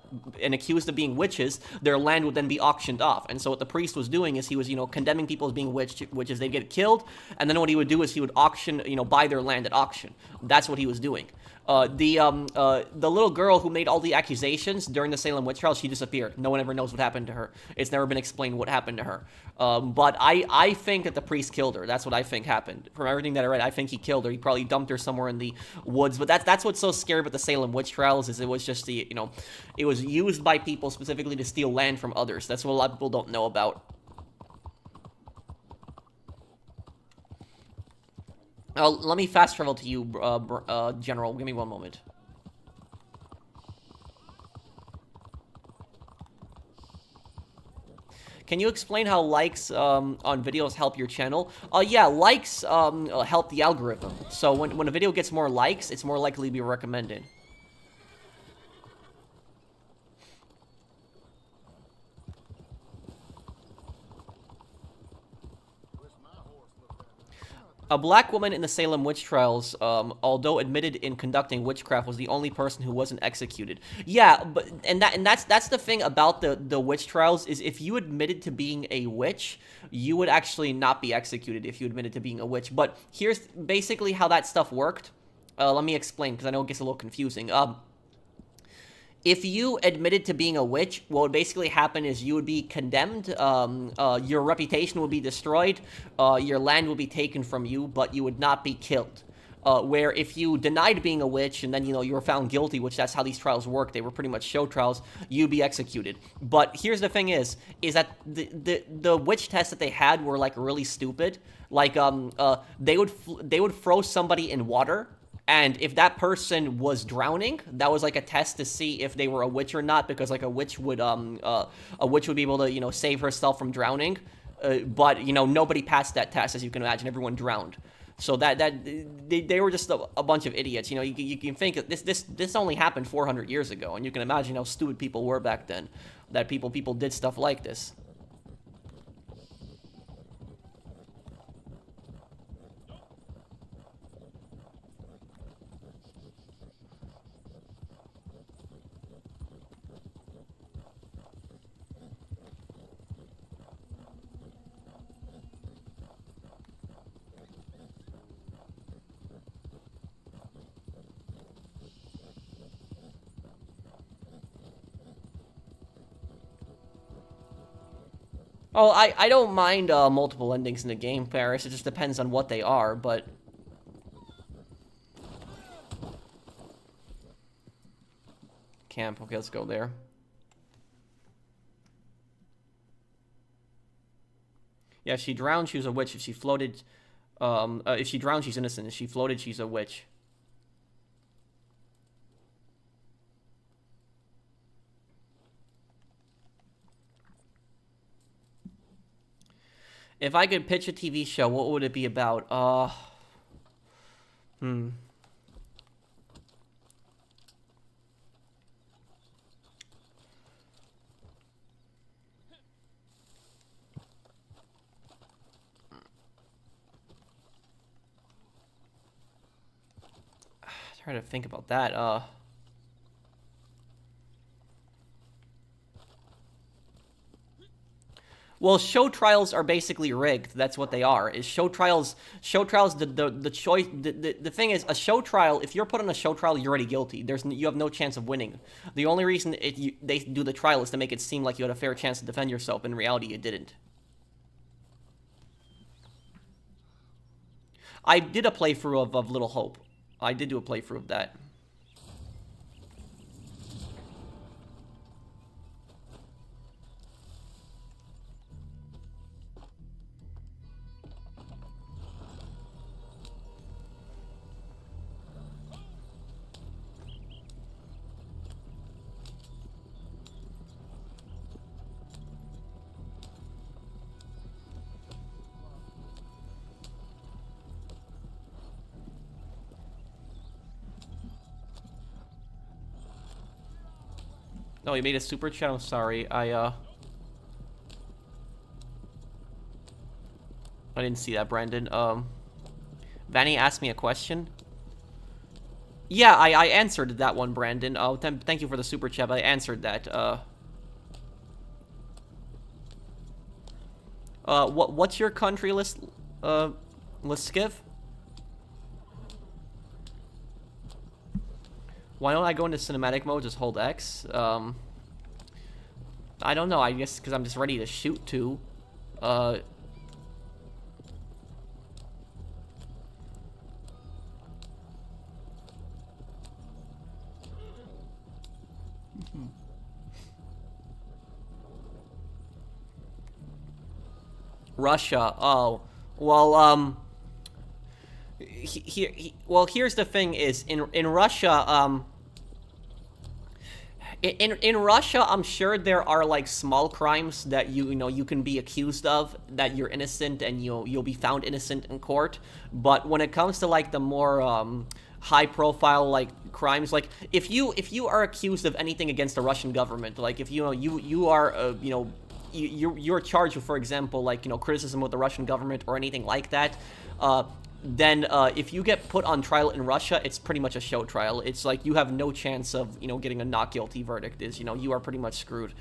and accused of being witches, their land would then be auctioned off. And so what the priest was doing is he was, condemning people as being witches. They'd get killed, and then what he would do is he would auction, buy their land at auction. That's what he was doing. The little girl who made all the accusations during the Salem witch trials, she disappeared. No one ever knows what happened to her. It's never been explained what happened to her. But I think that the priest killed her. That's what I think happened. From everything that I read, I think he killed her. He probably dumped her somewhere in the woods. But that's what's so scary about the Salem witch trials, is it was just it was used by people specifically to steal land from others. That's what a lot of people don't know about. Let me fast travel to you, General. Give me one moment. Can you explain how likes on videos help your channel? Yeah, likes help the algorithm. So when a video gets more likes, it's more likely to be recommended. A black woman in the Salem witch trials, although admitted in conducting witchcraft, was the only person who wasn't executed. Yeah, but that's the thing about the witch trials, is if you admitted to being a witch, you would actually not be executed if you admitted to being a witch. But here's basically how that stuff worked. Let me explain, because I know it gets a little confusing. If you admitted to being a witch, what would basically happen is you would be condemned, your reputation would be destroyed, your land would be taken from you, but you would not be killed. Where if you denied being a witch and then, you were found guilty, which that's how these trials work, they were pretty much show trials, you'd be executed. But here's the thing is that the witch tests that they had were, like, really stupid. Like, they would throw somebody in water, and if that person was drowning, that was like a test to see if they were a witch or not, because like a witch would be able to, save herself from drowning, but nobody passed that test, as you can imagine. Everyone drowned. So they were just a bunch of idiots. You can think that this only happened 400 years ago, and you can imagine how stupid people were back then, that people did stuff like this. Oh, I don't mind multiple endings in the game, Paris. It just depends on what they are, but... Camp. Okay, let's go there. Yeah, if she drowned, she was a witch. If she floated... if she drowned, she's innocent. If she floated, she's a witch. If I could pitch a TV show, what would it be about? Try to think about that. Well, show trials are basically rigged. That's what they are. Is show trials the choice the thing is, a show trial, if you're put on a show trial, you're already guilty. You have no chance of winning. The only reason they do the trial is to make it seem like you had a fair chance to defend yourself. In reality, you didn't. I did a playthrough of Little Hope. I did do a playthrough of that. No, you made a super chat. I'm sorry. I didn't see that, Brandon. Vanny asked me a question. Yeah, I answered that one, Brandon. Oh, thank you for the super chat. I answered that. What's your country list? Skiv? Why don't I go into cinematic mode, just hold X? I don't know, I guess because I'm just ready to shoot too. Russia, oh. Well, here's the thing is, in Russia, in Russia, I'm sure there are, like, small crimes that you can be accused of, that you're innocent and you'll be found innocent in court. But when it comes to, like, the more high profile, like, crimes, like, if you are accused of anything against the Russian government, like, if you are you're charged with, for example, like, criticism of the Russian government or anything like that, then if you get put on trial in Russia, it's pretty much a show trial. It's like you have no chance of, you know, getting a not guilty verdict. You know, you are pretty much screwed.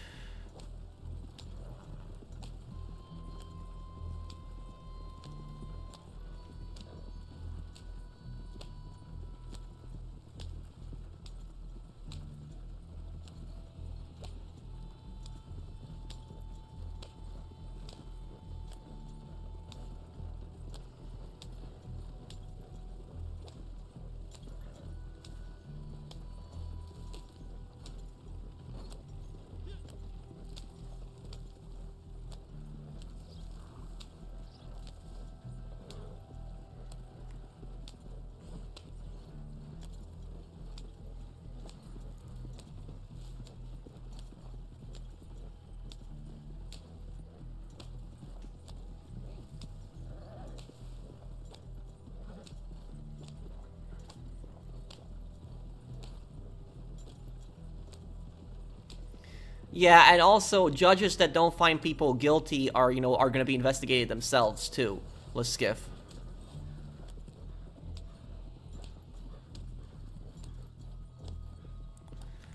Yeah, and also judges that don't find people guilty are, you know, are going to be investigated themselves too. Let's skiff.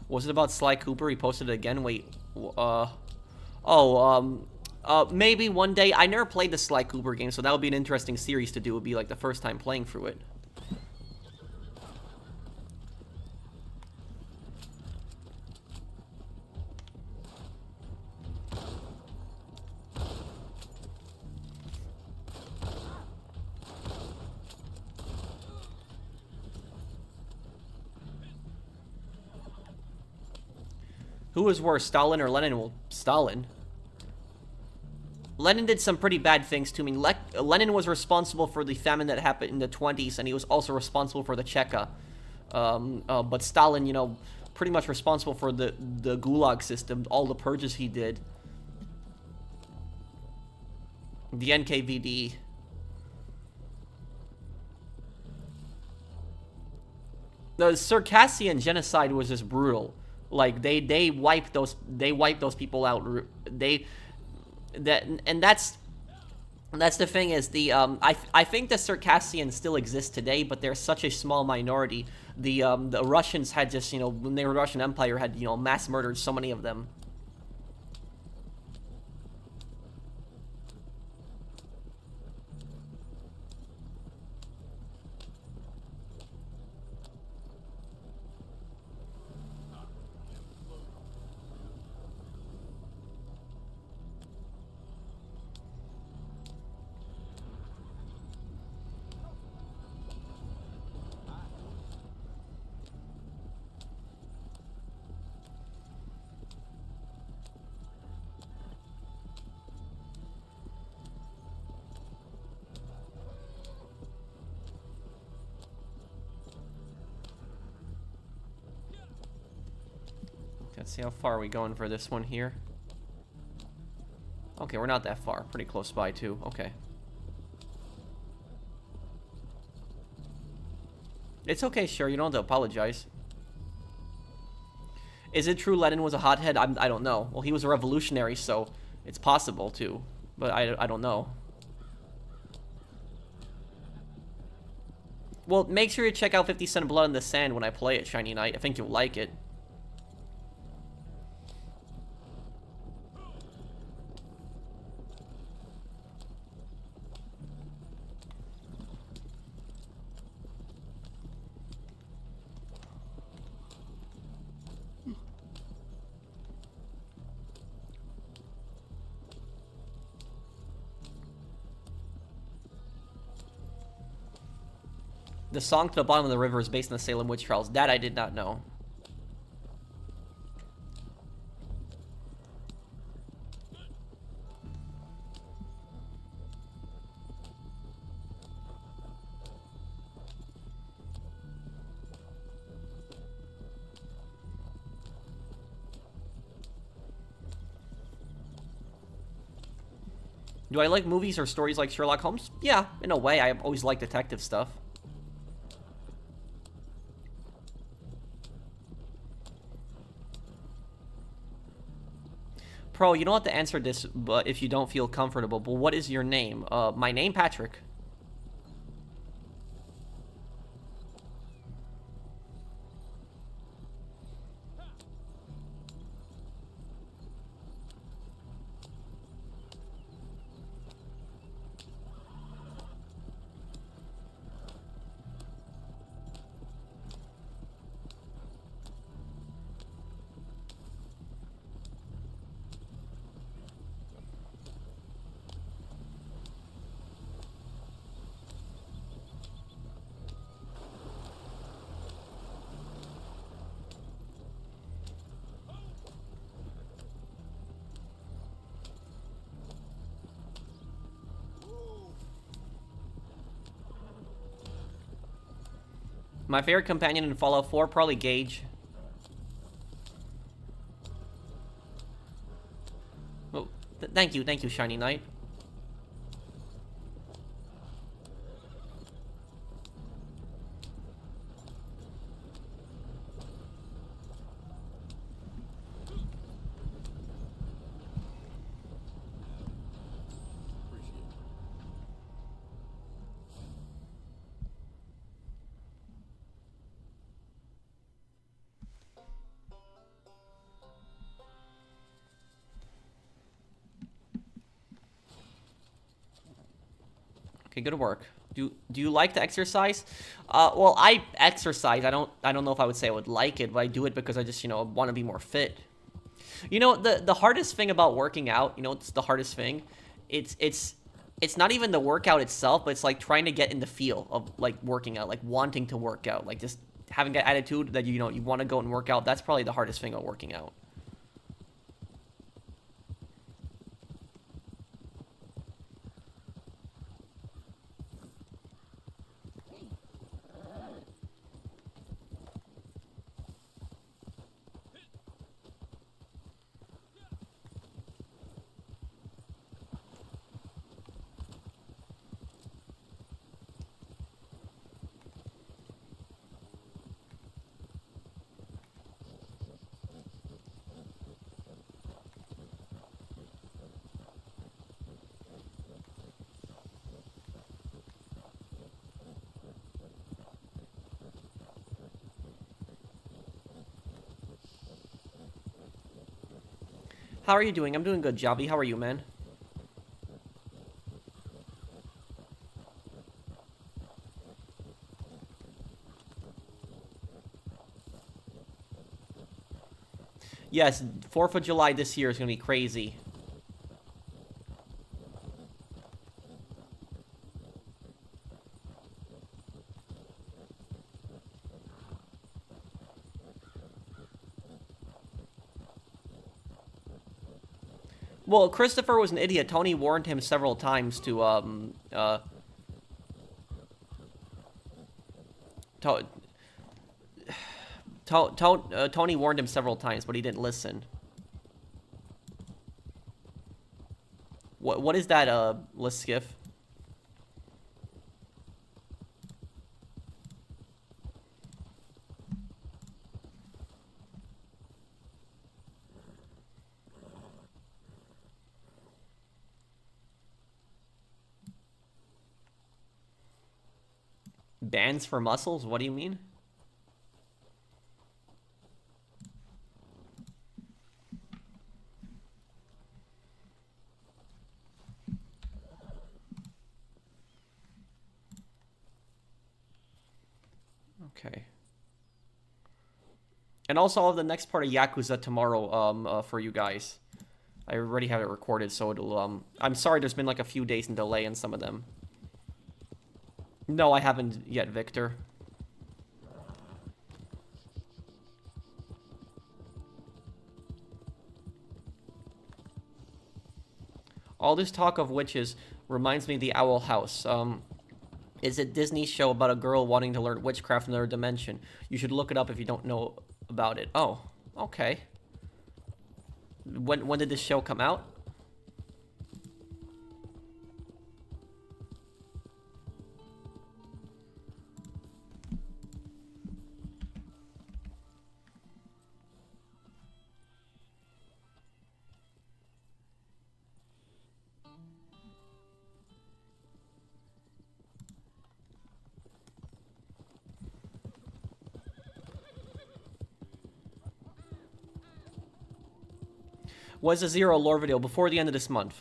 Was it about Sly Cooper? He posted it again. Wait, maybe one day. I never played the Sly Cooper game, so that would be an interesting series to do. It would be like the first time playing through it. Who was worse, Stalin or Lenin? Well, Stalin. Lenin did some pretty bad things to me. Lenin was responsible for the famine that happened in the 20s, and he was also responsible for the Cheka. But Stalin, you know, pretty much responsible for the Gulag system, all the purges he did. The NKVD. The Circassian genocide was just brutal. Like they wiped those people out. That's the thing is I think the Circassians still exist today, but they're such a small minority. The Russians had just, you know, when they were Russian Empire, had, you know, mass murdered so many of them. Let's see how far are we going for this one here. Okay, we're not that far. Pretty close by, too. Okay. It's okay, sure. You don't have to apologize. Is it true Lenin was a hothead? I don't know. Well, he was a revolutionary, so it's possible, too. But I don't know. Well, make sure you check out 50 Cent Blood in the Sand when I play it, Shiny Knight. I think you'll like it. The song To the Bottom of the River is based on the Salem witch trials. That I did not know. Do I like movies or stories like Sherlock Holmes? Yeah, in a way. I always like detective stuff. Pro, you don't have to answer this, but if you don't feel comfortable. But what is your name? My name, Patrick. My favorite companion in Fallout 4, probably Gage. Oh, thank you, Shiny Knight. Okay, good work. Do you like to exercise? Well, I exercise. I don't know if I would say I would like it, but I do it because I just, want to be more fit. The hardest thing about working out, it's the hardest thing. It's not even the workout itself, but it's like trying to get in the feel of like working out, like wanting to work out, like just having that attitude that you want to go and work out. That's probably the hardest thing about working out. How are you doing? I'm doing good, Javi. How are you, man? Yes, 4th of July this year is going to be crazy. Well, Christopher was an idiot. Tony warned him several times to, Tony warned him several times, but he didn't listen. What is that, Liskiff? Bands for muscles? What do you mean? Okay. And also I'll have the next part of Yakuza tomorrow for you guys. I already have it recorded, so it'll I'm sorry there's been like a few days in delay in some of them. No, I haven't yet, Victor. All this talk of witches reminds me of the Owl House. Is a Disney show about a girl wanting to learn witchcraft in another dimension. You should look it up if you don't know about it. Oh, okay. When did this show come out? Was a Zero lore video before the end of this month.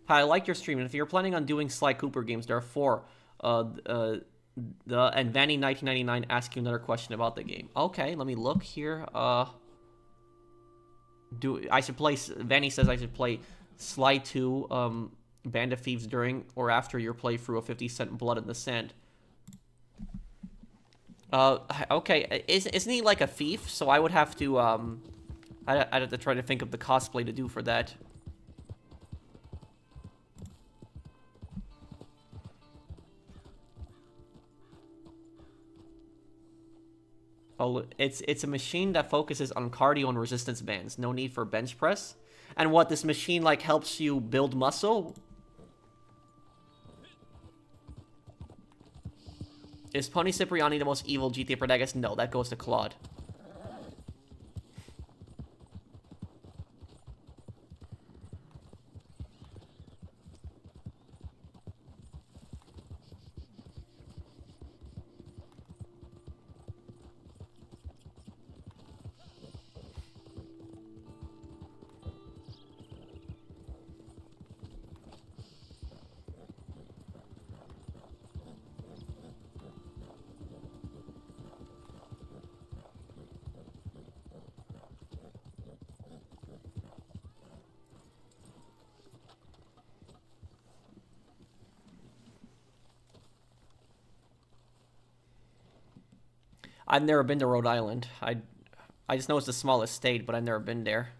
Hi, I like your stream, and if you're planning on doing Sly Cooper games, there are 4. And Vanny1999 asked you another question about the game. Okay, let me look here. Vanny says I should play Sly 2, Band of Thieves during or after your playthrough of 50 Cent Blood in the Sand. Okay, isn't he like a thief? So I would have to, I'd have to try to think of the cosplay to do for that. Oh, it's a machine that focuses on cardio and resistance bands. No need for bench press. And what, this machine, like, helps you build muscle? Is Pony Cipriani the most evil GTA protagonist? No, that goes to Claude. I've never been to Rhode Island. I just know it's the smallest state, but I've never been there.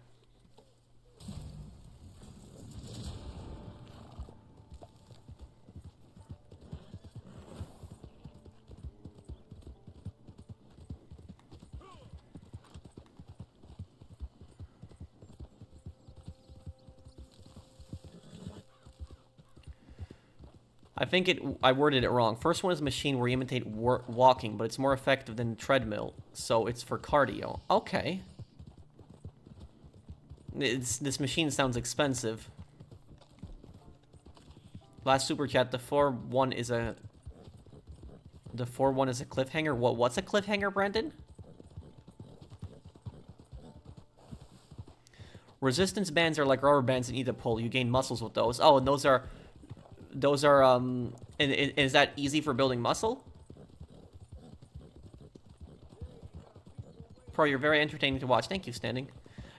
I think I worded it wrong. First one is a machine where you imitate walking, but it's more effective than treadmill, so it's for cardio. Okay. This machine sounds expensive. Last super chat, the 4-1 is a cliffhanger. What's a cliffhanger, Brandon? Resistance bands are like rubber bands that need to pull. You gain muscles with those. Oh, and those are is that easy for building muscle? Pro, you're very entertaining to watch. Thank you, Standing.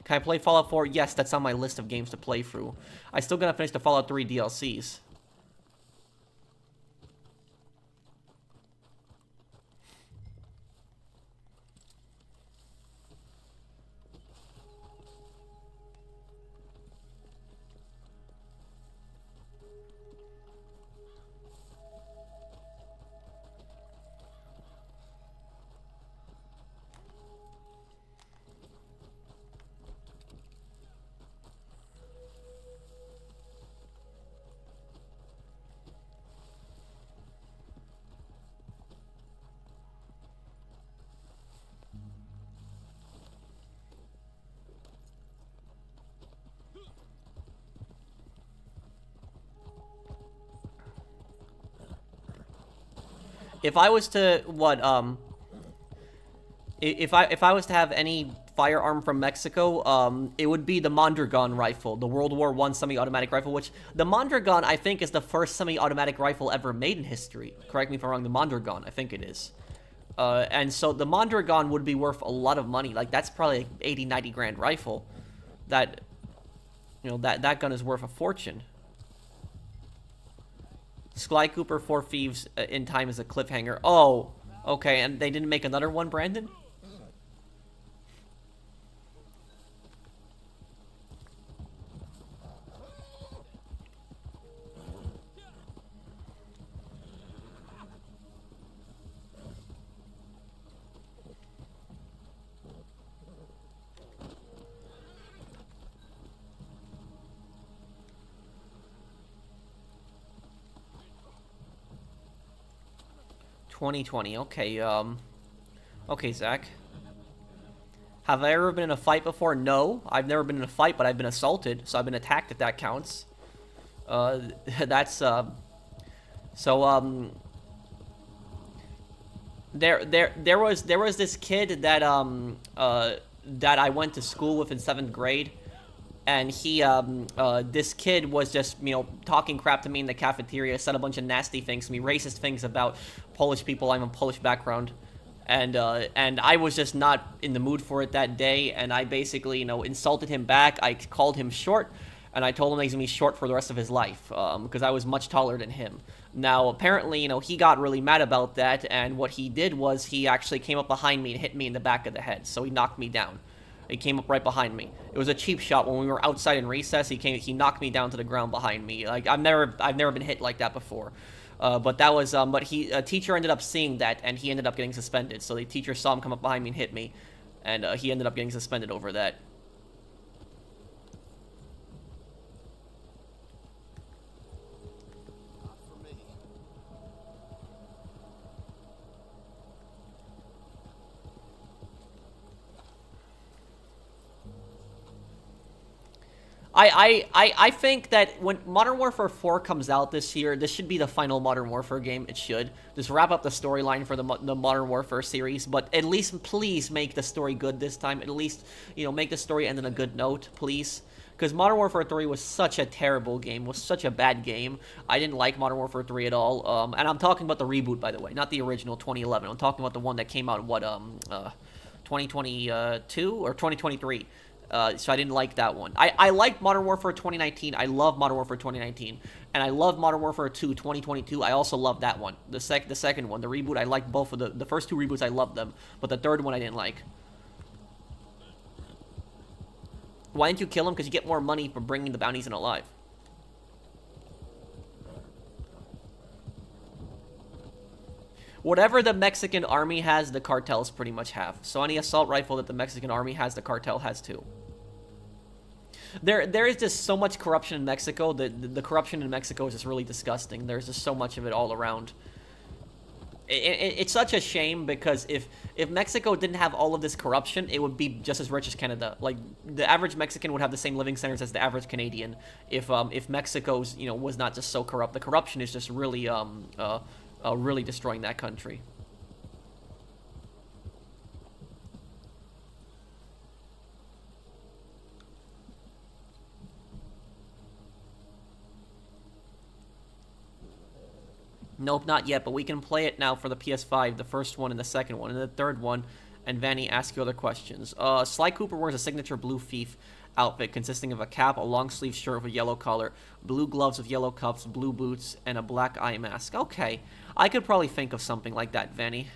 Can I play Fallout 4? Yes, that's on my list of games to play through. I still gotta finish the Fallout 3 DLCs. If I was to if I was to have any firearm from Mexico, it would be the Mondragon rifle, the World War I semi-automatic rifle, which the Mondragon, I think, is the first semi-automatic rifle ever made in history. Correct me if I'm wrong, the Mondragon, I think it is. And so the Mondragon would be worth a lot of money. Like, that's probably like 80, 90 grand rifle. That, you know, that gun is worth a fortune. Sly Cooper 4 Thieves in Time is a cliffhanger. Oh, okay, and they didn't make another one, Brandon? $2020. Okay, okay, Zach. Have I ever been in a fight before? No, I've never been in a fight, but I've been assaulted, so I've been attacked if that counts. That's, so, there was this kid that, that I went to school with in 7th grade, and he, this kid was just, you know, talking crap to me in the cafeteria, said a bunch of nasty things to me, racist things about Polish people. I'm a Polish background, and I was just not in the mood for it that day, and I basically, you know, insulted him back. I called him short, and I told him he's gonna be short for the rest of his life, because I was much taller than him. Now, apparently, you know, he got really mad about that, and what he did was he actually came up behind me and hit me in the back of the head, so he knocked me down. He came up right behind me. It was a cheap shot. When we were outside in recess, he knocked me down to the ground behind me. Like, I've never been hit like that before. But that was, a teacher ended up seeing that, and he ended up getting suspended. So the teacher saw him come up behind me and hit me, and he ended up getting suspended over that. I think that when Modern Warfare 4 comes out this year, this should be the final Modern Warfare game. It should. Just wrap up the storyline for the Modern Warfare series, but at least please make the story good this time. At least, you know, make the story end on a good note, please. Because Modern Warfare 3 was such a terrible game, was such a bad game. I didn't like Modern Warfare 3 at all. And I'm talking about the reboot, by the way, not the original 2011. I'm talking about the one that came out, 2022 or 2023. So I didn't like that one. I liked Modern Warfare 2019. I love Modern Warfare 2019. And I love Modern Warfare 2 2022. I also love that one. The second one, the reboot, I liked both of the first two reboots, I loved them. But the third one I didn't like. Why didn't you kill him? Because you get more money for bringing the bounties in alive. Whatever the Mexican army has, the cartels pretty much have. So any assault rifle that the Mexican army has, the cartel has too. There is just so much corruption in Mexico. The corruption in Mexico is just really disgusting. There's just so much of it all around. It's such a shame because if Mexico didn't have all of this corruption, it would be just as rich as Canada. Like, the average Mexican would have the same living standards as the average Canadian if Mexico's, you know, was not just so corrupt. The corruption is just really really destroying that country. Nope, not yet, but we can play it now for the PS5, the first one and the second one, and the third one, and Vanny, ask you other questions. Sly Cooper wears a signature blue thief outfit consisting of a cap, a long-sleeve shirt with a yellow collar, blue gloves with yellow cuffs, blue boots, and a black eye mask. Okay, I could probably think of something like that, Vanny.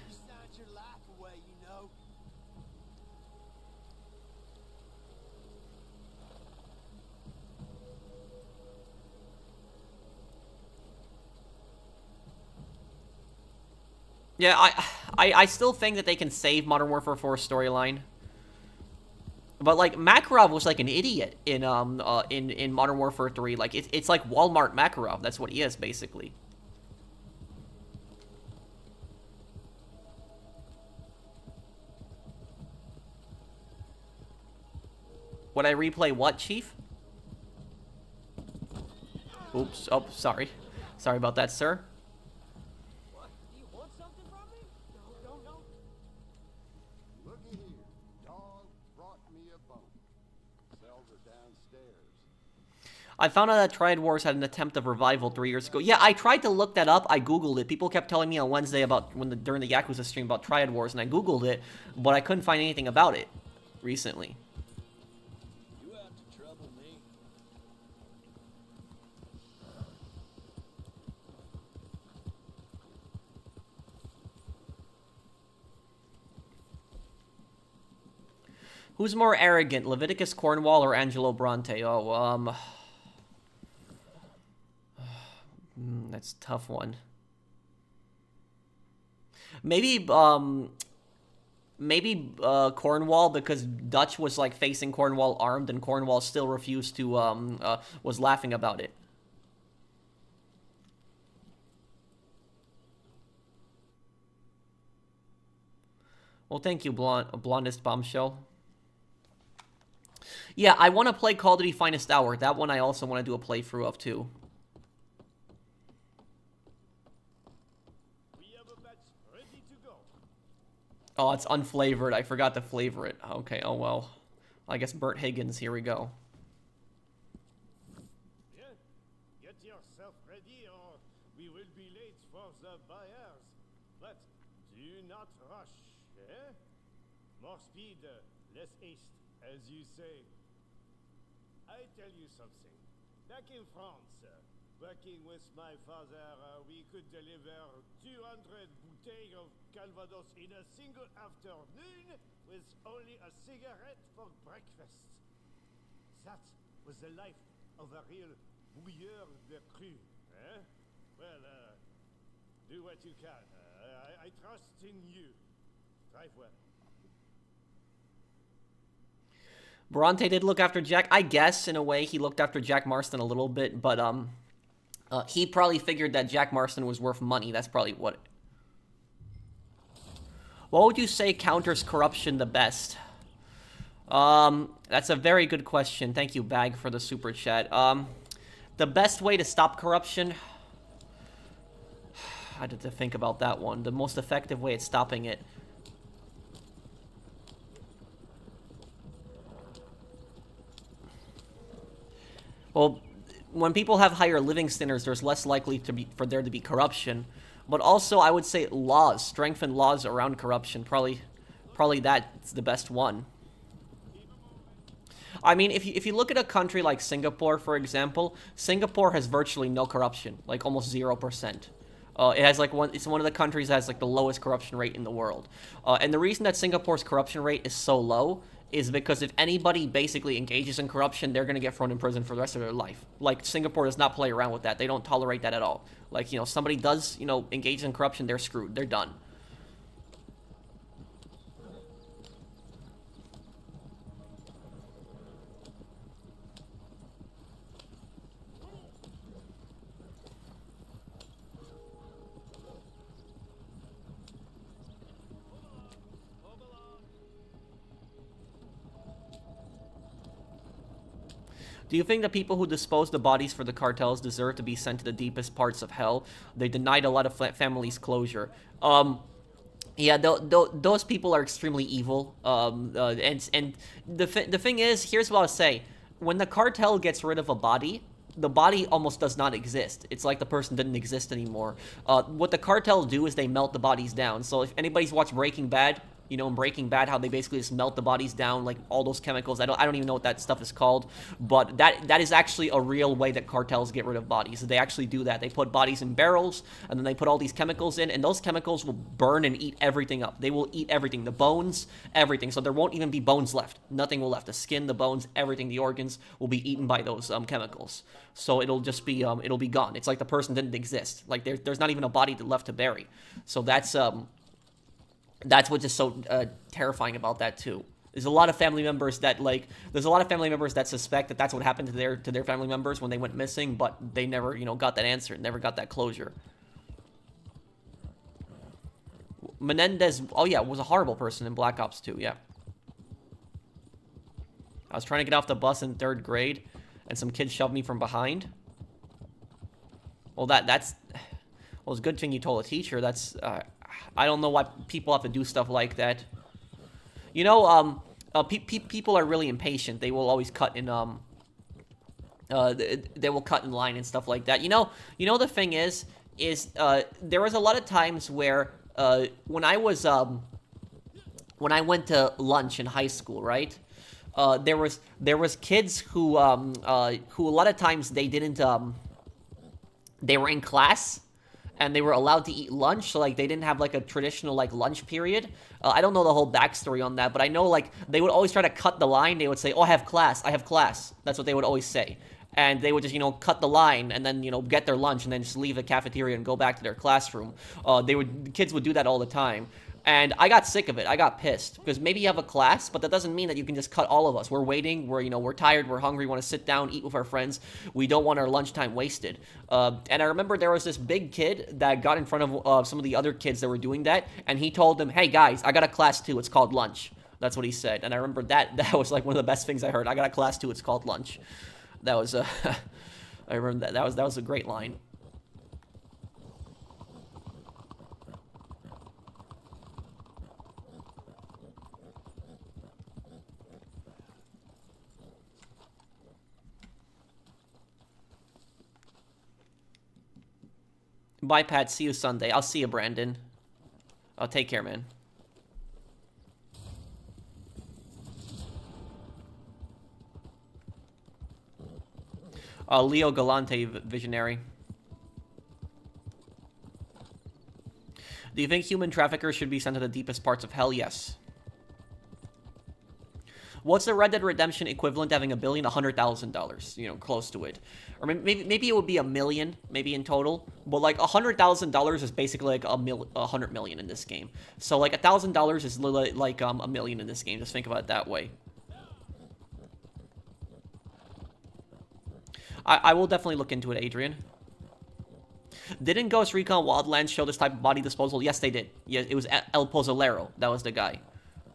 Yeah, I still think that they can save Modern Warfare 4 storyline. But, like, Makarov was like an idiot in Modern Warfare 3. Like, it's like Walmart Makarov. That's what he is, basically. Would I replay what, Chief? Oops. Oh, sorry. Sorry about that, sir. I found out that Triad Wars had an attempt of revival 3 years ago. Yeah, I tried to look that up. I Googled it. People kept telling me on Wednesday about during the Yakuza stream about Triad Wars, and I Googled it, but I couldn't find anything about it recently. You out to trouble me? Who's more arrogant, Leviticus Cornwall or Angelo Bronte? Oh, that's a tough one. Maybe Cornwall, because Dutch was like facing Cornwall armed, and Cornwall still refused to was laughing about it. Well, thank you, Blondest Bombshell. Yeah, I want to play Call of Duty Finest Hour. That one I also want to do a playthrough of too. Oh, it's unflavored. I forgot to flavor it. Okay, oh well. I guess Burt Higgins, here we go. Yeah, get yourself ready or we will be late for the buyers. But do not rush, eh? More speed, less haste, as you say. I tell you something. back in France, working with my father, we could deliver 200 bouteilles of Calvados in a single afternoon with only a cigarette for breakfast. That was the life of a real bouilleur de cru, eh? Well, do what you can. I trust in you. Drive well. Bronte did look after Jack. I guess, in a way, he looked after Jack Marston a little bit, but, he probably figured that Jack Marston was worth money. That's probably what... What would you say counters corruption the best? That's a very good question. Thank you, Bag, for the super chat. The best way to stop corruption... I had to think about that one. The most effective way at stopping it... Well, when people have higher living standards, there's less likely for there to be corruption. But also, I would say laws, strengthen laws around corruption. Probably that's the best one. I mean, if you look at a country like Singapore, for example, Singapore has virtually no corruption, like almost 0%. It has like it's one of the countries that has like the lowest corruption rate in the world. And the reason that Singapore's corruption rate is so low is because if anybody basically engages in corruption, they're going to get thrown in prison for the rest of their life. Like, Singapore does not play around with that. They don't tolerate that at all. Like, you know, somebody does, you know, engage in corruption, they're screwed. They're done. Do you think the people who disposed the bodies for the cartels deserve to be sent to the deepest parts of hell? They denied a lot of families closure. Yeah, those people are extremely evil. And the thing is, here's what I'll say. When the cartel gets rid of a body, the body almost does not exist. It's like the person didn't exist anymore. What the cartel do is they melt the bodies down. So if anybody's watched Breaking Bad, you know, in Breaking Bad, how they basically just melt the bodies down, like all those chemicals. I don't even know what that stuff is called, but that is actually a real way that cartels get rid of bodies. They actually do that. They put bodies in barrels, and then they put all these chemicals in, and those chemicals will burn and eat everything up. They will eat everything, the bones, everything. So there won't even be bones left. Nothing will left. The skin, the bones, everything, the organs will be eaten by those chemicals. So it'll just be it'll be gone. It's like the person didn't exist. Like there's not even a body left to bury. So that's what's just so terrifying about that too. There's a lot of family members that suspect that that's what happened to their family members when they went missing, but they never, you know, got that answer, never got that closure. Menendez, oh yeah, was a horrible person in Black Ops 2, yeah. I was trying to get off the bus in 3rd grade, and some kids shoved me from behind. Well, it's a good thing you told a teacher. That's, I don't know why people have to do stuff like that. You know, people are really impatient. They will always cut in, they will cut in line and stuff like that. You know, the thing is there was a lot of times where, when I went to lunch in high school, right? There was kids who a lot of times they didn't, they were in class, and they were allowed to eat lunch, so, like, they didn't have, like, a traditional, like, lunch period. I don't know the whole backstory on that, but I know, like, they would always try to cut the line. They would say, oh, I have class. That's what they would always say. And they would just, you know, cut the line and then, you know, get their lunch and then just leave the cafeteria and go back to their classroom. Kids would do that all the time. And I got sick of it. I got pissed. Because maybe you have a class, but that doesn't mean that you can just cut all of us. We're waiting. We're tired. We're hungry. We want to sit down, eat with our friends. We don't want our lunchtime wasted. And I remember there was this big kid that got in front of some of the other kids that were doing that. And he told them, hey, guys, I got a class too. It's called lunch. That's what he said. And I remember that was like one of the best things I heard. I got a class too. It's called lunch. That was, I remember that was a great line. Bye, Pat. See you Sunday. I'll see you, Brandon. Take care, man. Leo Galante, visionary. Do you think human traffickers should be sent to the deepest parts of hell? Yes. What's the Red Dead Redemption equivalent to having $1 billion? $100,000. You know, close to it. Or maybe it would be $1 million, maybe in total. But like $100,000 is basically like $100 million in this game. So like $1,000 is literally like $1 million in this game. Just think about it that way. I will definitely look into it, Adrian. Didn't Ghost Recon Wildlands show this type of body disposal? Yes, they did. Yeah, it was El Pozolero. That was the guy.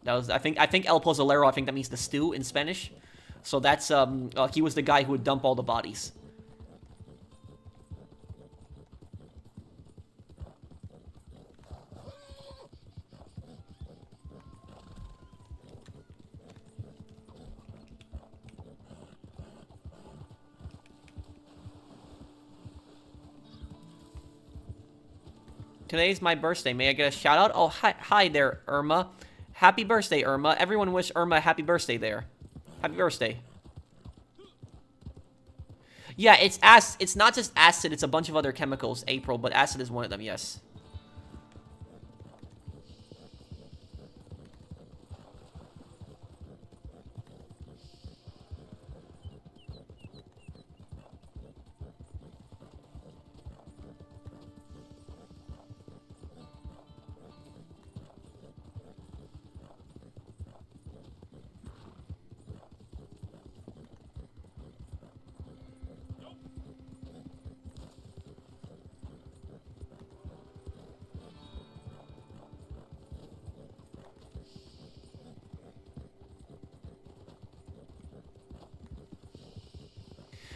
That was I think El Pozolero. I think that means the stew in Spanish. So that's he was the guy who would dump all the bodies. Today's my birthday. May I get a shout out? Oh, hi there, Irma. Happy birthday, Irma. Everyone wish Irma a happy birthday there. Happy birthday. Yeah, it's not just acid, it's a bunch of other chemicals, April, but acid is one of them, yes.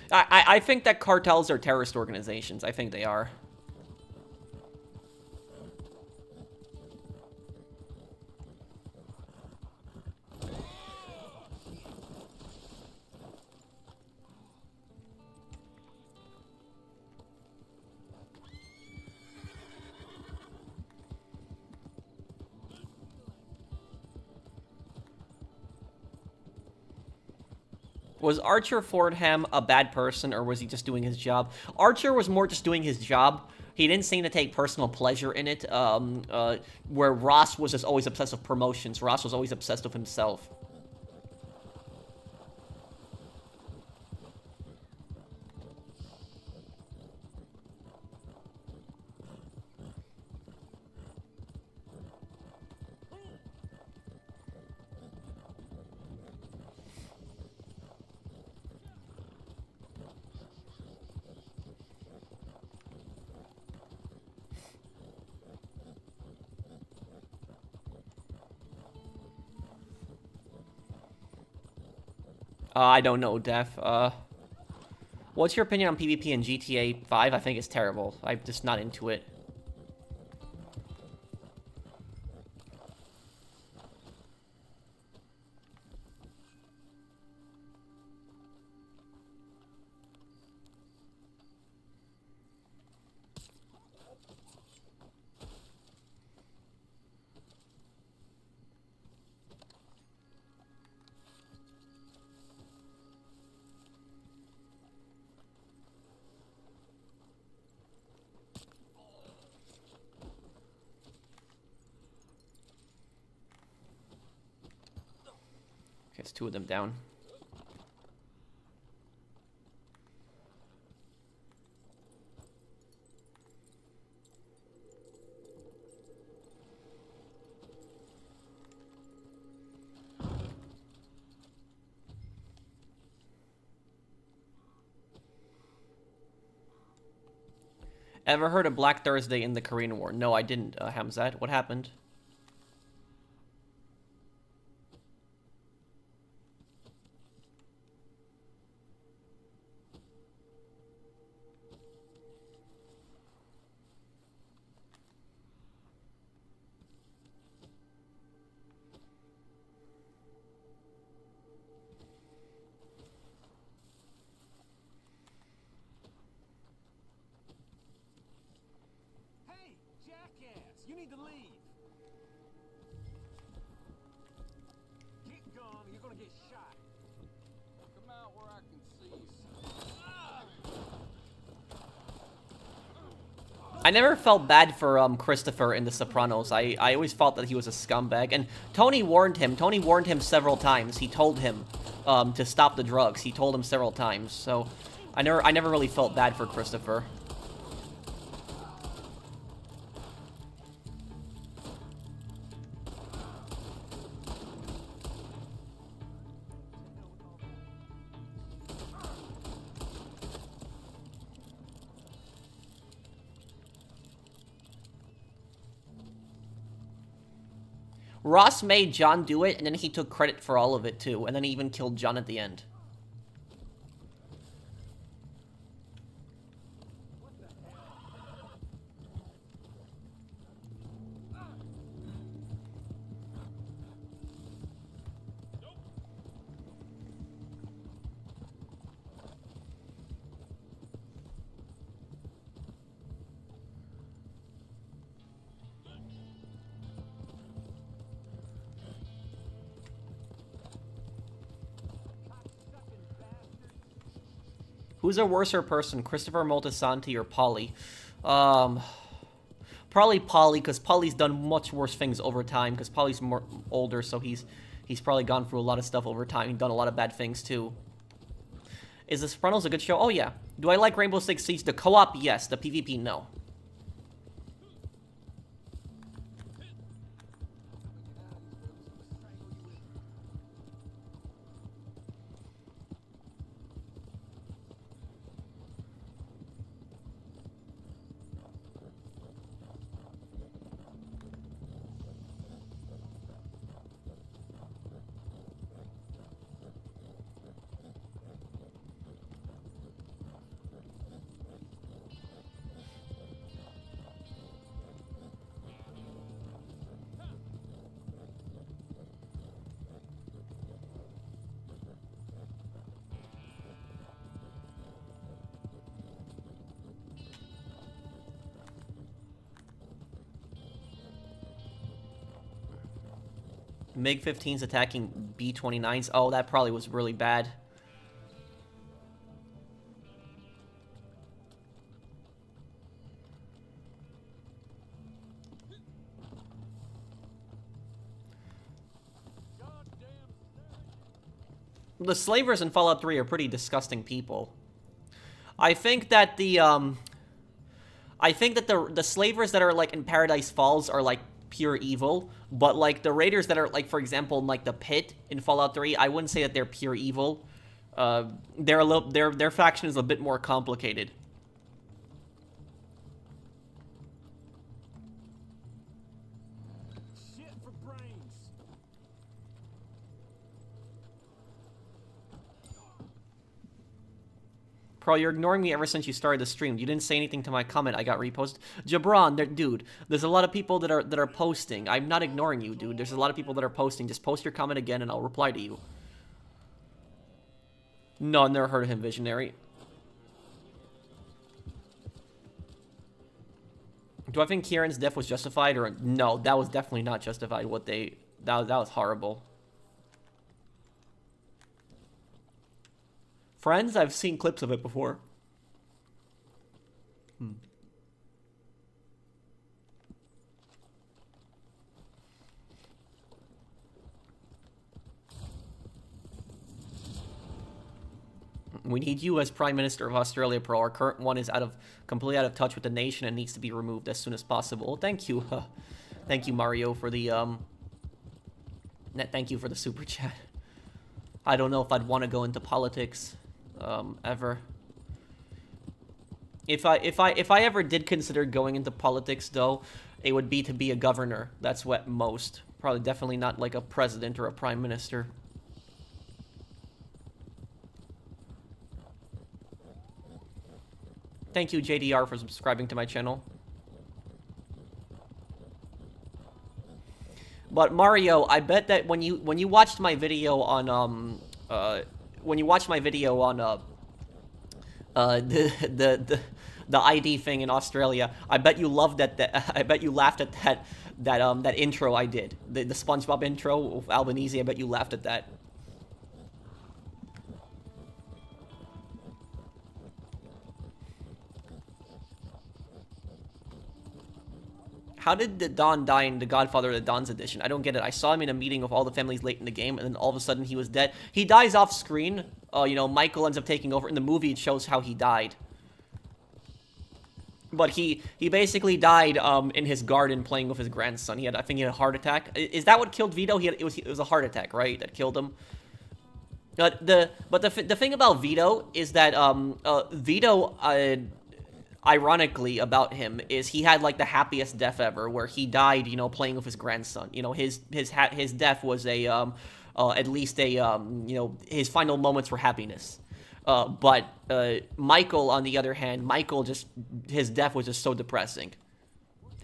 I think that cartels are terrorist organizations. I think they are. Was Archer Fordham a bad person, or was he just doing his job? Archer was more just doing his job. He didn't seem to take personal pleasure in it, where Ross was just always obsessed with promotions. Ross was always obsessed with himself. I don't know, Def. What's your opinion on PvP in GTA 5? I think it's terrible. I'm just not into it. It's two of them down. Ever heard of Black Thursday in the Korean War? No, I didn't, Hamzat. What happened? You need to leave. Keep going, you're gonna get shot. Come out where I can see you. I never felt bad for Christopher in The Sopranos. I always felt that he was a scumbag, and Tony warned him. Tony warned him several times. He told him to stop the drugs. He told him several times. So I never really felt bad for Christopher. Ross made John do it, and then he took credit for all of it, too. And then he even killed John at the end. Who's a worser person, Christopher Moltisanti or Polly? Probably Polly, because Polly's done much worse things over time, because Polly's more older, so he's probably gone through a lot of stuff over time. He's done a lot of bad things, too. Is The Sopranos a good show? Oh, yeah. Do I like Rainbow Six Siege? The co-op, yes. The PvP, no. MiG-15s attacking B-29s. Oh, that probably was really bad. The slavers in Fallout 3 are pretty disgusting people. I think that the slavers that are like in Paradise Falls are like pure evil, but like the raiders that are like, for example, in like the pit in Fallout 3, I wouldn't say that they're pure evil. Their faction is a bit more complicated. Shit for brains. Pro, you're ignoring me ever since you started the stream. You didn't say anything to my comment. I got reposted. Jabron, dude, there's a lot of people that are posting. I'm not ignoring you, dude. There's a lot of people that are posting. Just post your comment again, and I'll reply to you. No, I've never heard of him, Visionary. Do I think Kieran's death was justified, or no? That was definitely not justified. That was horrible. Friends, I've seen clips of it before. We need you as Prime Minister of Australia, Pro. Our current one is completely out of touch with the nation and needs to be removed as soon as possible. Thank you. Thank you, Mario, for the thank you for the super chat. I don't know if I'd want to go into politics ever. If I ever did consider going into politics, though, it would be to be a governor. That's what most. Probably definitely not like a president or a prime minister. Thank you, JDR, for subscribing to my channel. But Mario, I bet that when you watched my video on the ID thing in Australia, I bet you loved that. I bet you laughed at that intro I did, the SpongeBob intro of Albanese. I bet you laughed at that. How did the Don die in The Godfather: The Don's Edition? I don't get it. I saw him in a meeting of all the families late in the game, and then all of a sudden he was dead. He dies off screen. You know, Michael ends up taking over. In the movie, it shows how he died. But he basically died in his garden playing with his grandson. I think he had a heart attack. Is that what killed Vito? It was a heart attack, right? That killed him. But the thing about Vito is that Vito, ironically about him, is he had like the happiest death ever, where he died, you know, playing with his grandson. You know, his death was a at least a you know, his final moments were happiness. But Michael, on the other hand, his death was just so depressing.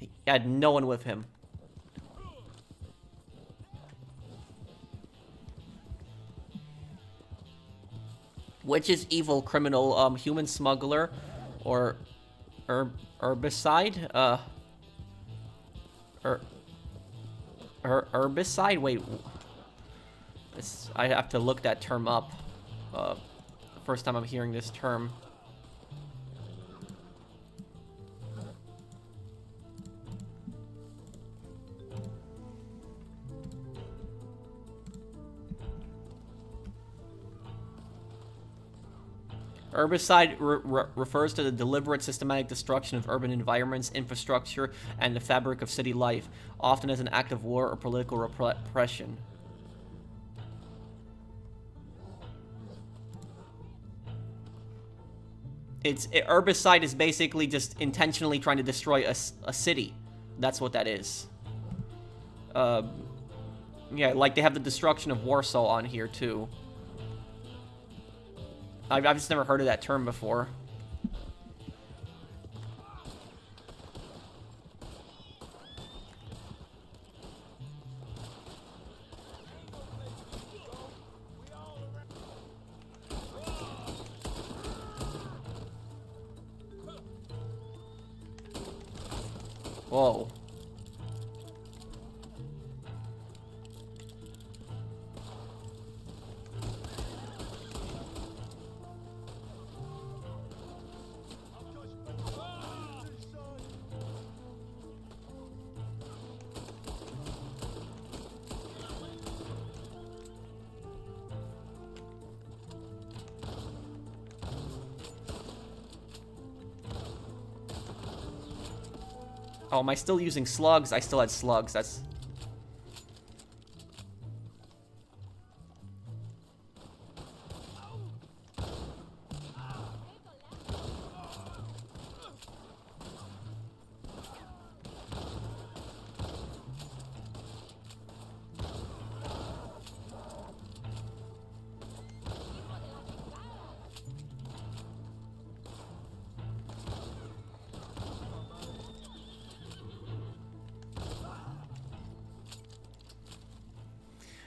He had no one with him. Which is evil, criminal, human smuggler, or herbicide? Herbicide? Wait, I have to look that term up. First time I'm hearing this term. Herbicide refers to the deliberate, systematic destruction of urban environments, infrastructure, and the fabric of city life, often as an act of war or political repression. Herbicide is basically just intentionally trying to destroy a city. That's what that is. Yeah, like they have the destruction of Warsaw on here too. I've just never heard of that term before. Whoa. Oh, am I still using slugs? I still had slugs. That's...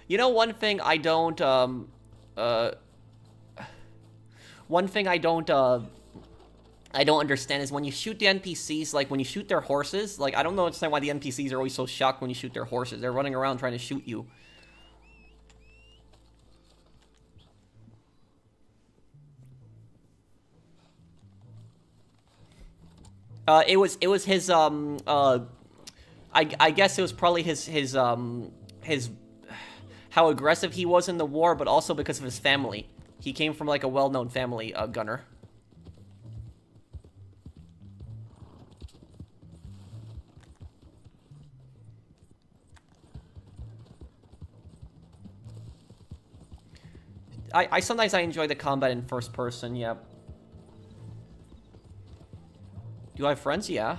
You know, one thing I don't understand is when you shoot the NPCs, like when you shoot their horses, like I don't understand why the NPCs are always so shocked when you shoot their horses. They're running around trying to shoot you. It was his I guess it was probably his how aggressive he was in the war, but also because of his family. He came from like a well-known family, gunner. I sometimes enjoy the combat in first person, yeah. Do I have friends? Yeah.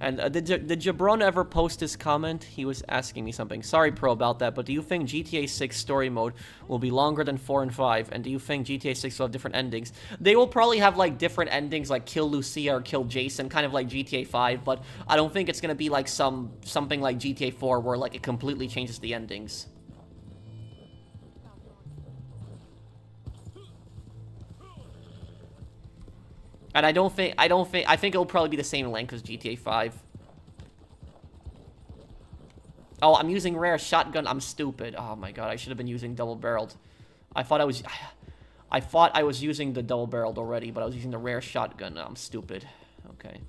And did Jabron ever post his comment? He was asking me something. Sorry, Pro, about that, but do you think GTA 6 story mode will be longer than 4 and 5? And do you think GTA 6 will have different endings? They will probably have, like, different endings, like kill Lucia or kill Jason, kind of like GTA 5, but I don't think it's gonna be like something like GTA 4 where, like, it completely changes the endings. And I think it'll probably be the same length as GTA 5. Oh, I'm using rare shotgun. I'm stupid. Oh my god, I should have been using double-barreled. I thought I was using the double-barreled already, but I was using the rare shotgun. I'm stupid. Okay.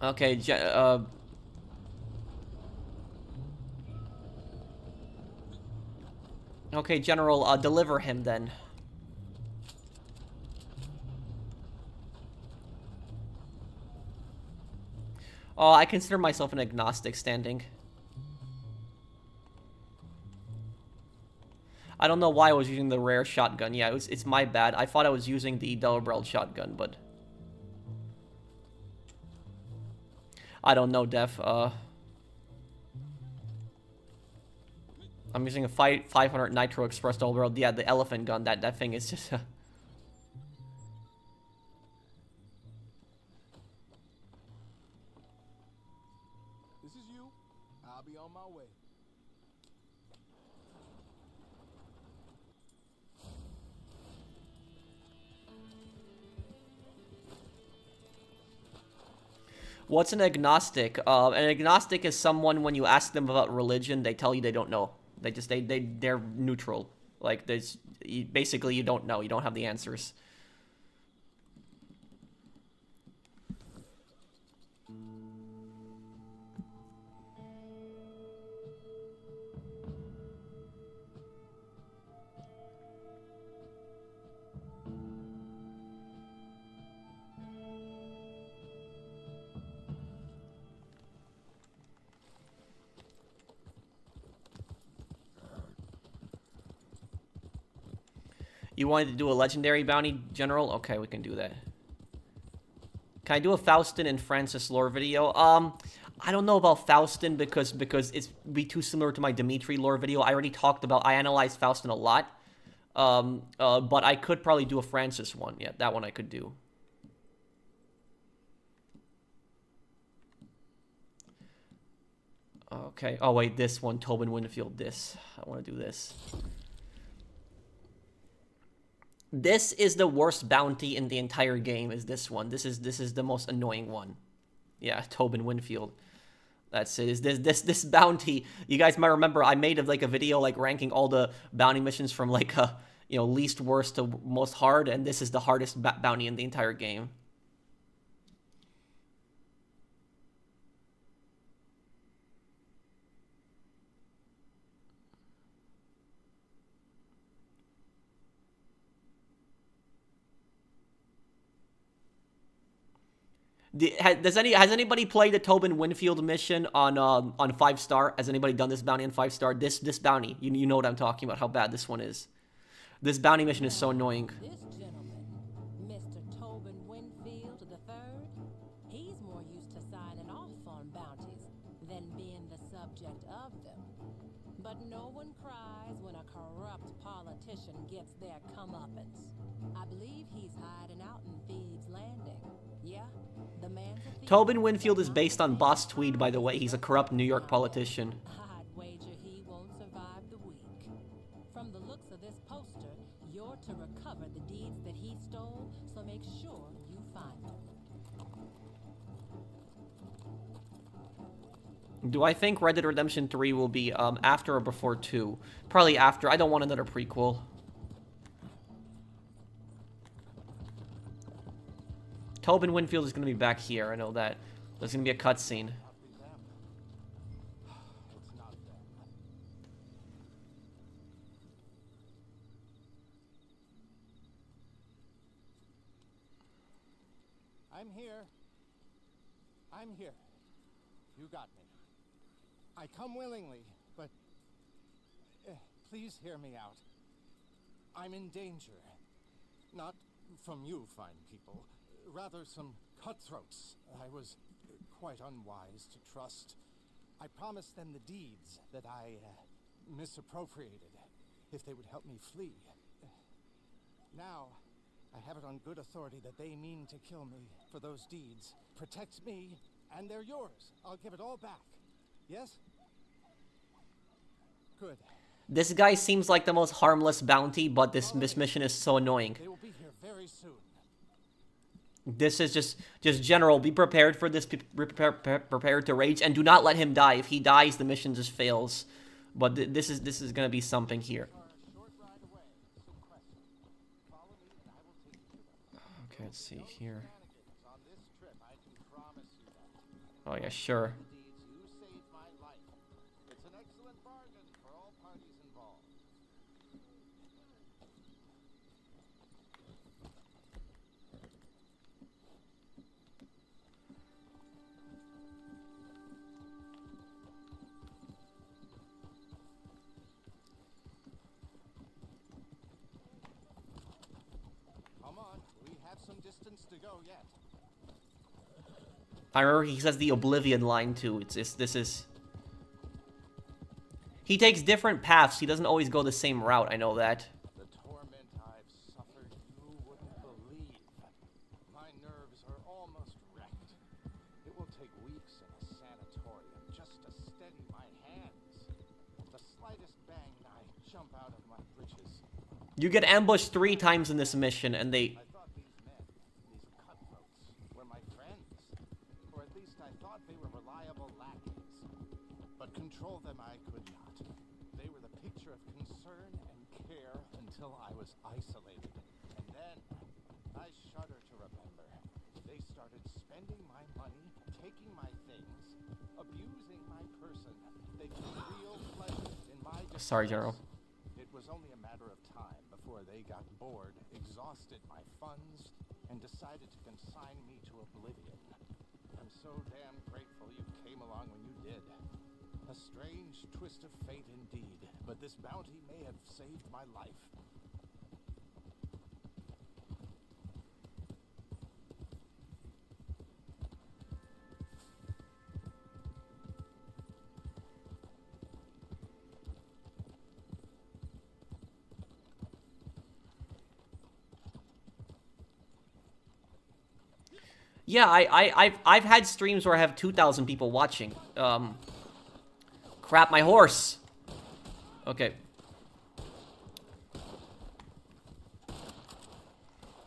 Okay, okay, General, deliver him then. Oh, I consider myself an agnostic standing. I don't know why I was using the rare shotgun. Yeah, it's my bad. I thought I was using the double-barreled shotgun, but I don't know, Def. I'm using a 500 Nitro Express double-barreled. Yeah, the elephant gun. That thing is just. This is you. I'll be on my way. What's an agnostic? An agnostic is someone when you ask them about religion, they tell you they don't know. They're neutral. Like basically you don't know. You don't have the answers. You wanted to do a legendary bounty, General? Okay, we can do that. Can I do a Faustin and Francis lore video? I don't know about Faustin because it's be too similar to my Dimitri lore video. I already talked about, I analyzed Faustin a lot. But I could probably do a Francis one. Yeah, that one I could do. Okay. Oh, wait, this one, Tobin Winfield, this. I want to do this. This is the worst bounty in the entire game, is this one. This is the most annoying one. Yeah, Tobin Winfield. That's it. Is this bounty? You guys might remember I made like a video like ranking all the bounty missions from like least worst to most hard, and this is the hardest bounty in the entire game. Has anybody played the Tobin Winfield mission on 5-star? Has anybody done this bounty on 5-star? This bounty, you know what I'm talking about, how bad this one is. This bounty mission is so annoying. This gentleman, Mr. Tobin Winfield III, he's more used to signing off on bounties than being the subject of them. But no one cries when a corrupt politician gets their comeuppance. I believe he's hiding out in Thieves' Landing. Yeah, the man's a thief. Tobin Winfield is based on Boss Tweed, by the way. He's a corrupt New York politician. I'd wager he won't survive the week. From the looks of this poster, you're to recover the deeds that he stole, so make sure you find them. Do I think Red Dead Redemption 3 will be after or before 2? Probably after. I don't want another prequel. Tobin Winfield is going to be back here. I know that. There's going to be a cutscene. I'm here. I'm here. You got me. I come willingly, but please hear me out. I'm in danger. Not from you, fine people. Rather some cutthroats I was quite unwise to trust. I promised them the deeds that I misappropriated if they would help me flee. Now, I have it on good authority that they mean to kill me for those deeds. Protect me, and they're yours. I'll give it all back. Yes? Good. This guy seems like the most harmless bounty, but this mission is so annoying. They will be here very soon. This is just general. Be prepared for this. Be prepared to rage, and do not let him die. If he dies, the mission just fails. But this is gonna be something here. Okay, let's see here. Oh yeah, sure. Deeds, you saved my life. It's an excellent bargain for all parties involved. Come on, we have some distance to go yet. I remember he says the Oblivion line too. This is... He takes different paths. He doesn't always go the same route. I know that. The torment I've suffered, you wouldn't believe. My nerves are almost wrecked. It will take weeks in a sanatorium just to steady my hands. The slightest bang and I jump out of my britches. You get ambushed 3 times in this mission, and they... I thought these men, these cutthroats, were my friends. Or at least I thought they were reliable lackeys. But control them I could not. They were the picture of concern and care until I was isolated. And then, I shudder to remember, they started spending my money, taking my things, abusing my person. They took real pleasure in my distress. Sorry, General. It was only a matter of time before they got bored, exhausted my funds, and decided to consign me to oblivion. I'm so damn grateful you came along when you did. A strange twist of fate indeed, but this bounty may have saved my life. Yeah, I've had streams where I have 2,000 people watching. Crap, my horse. Okay.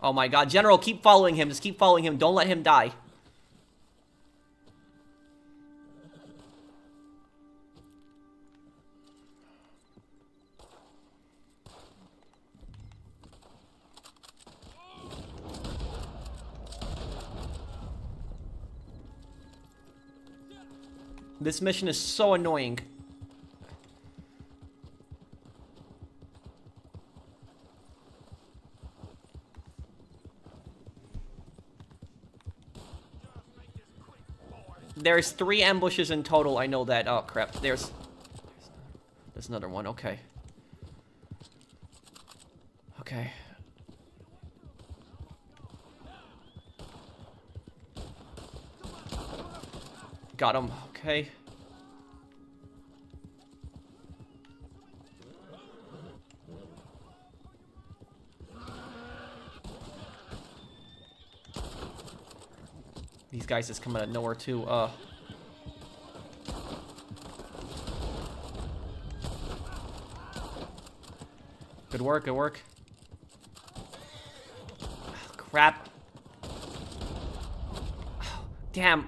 Oh my god, General, keep following him. Just keep following him. Don't let him die. This mission is so annoying. There's 3 ambushes in total, I know that. Oh, crap. There's another one, okay. Okay. Got him, okay. These guys just come out of nowhere too. Good work, good work. Crap. Damn.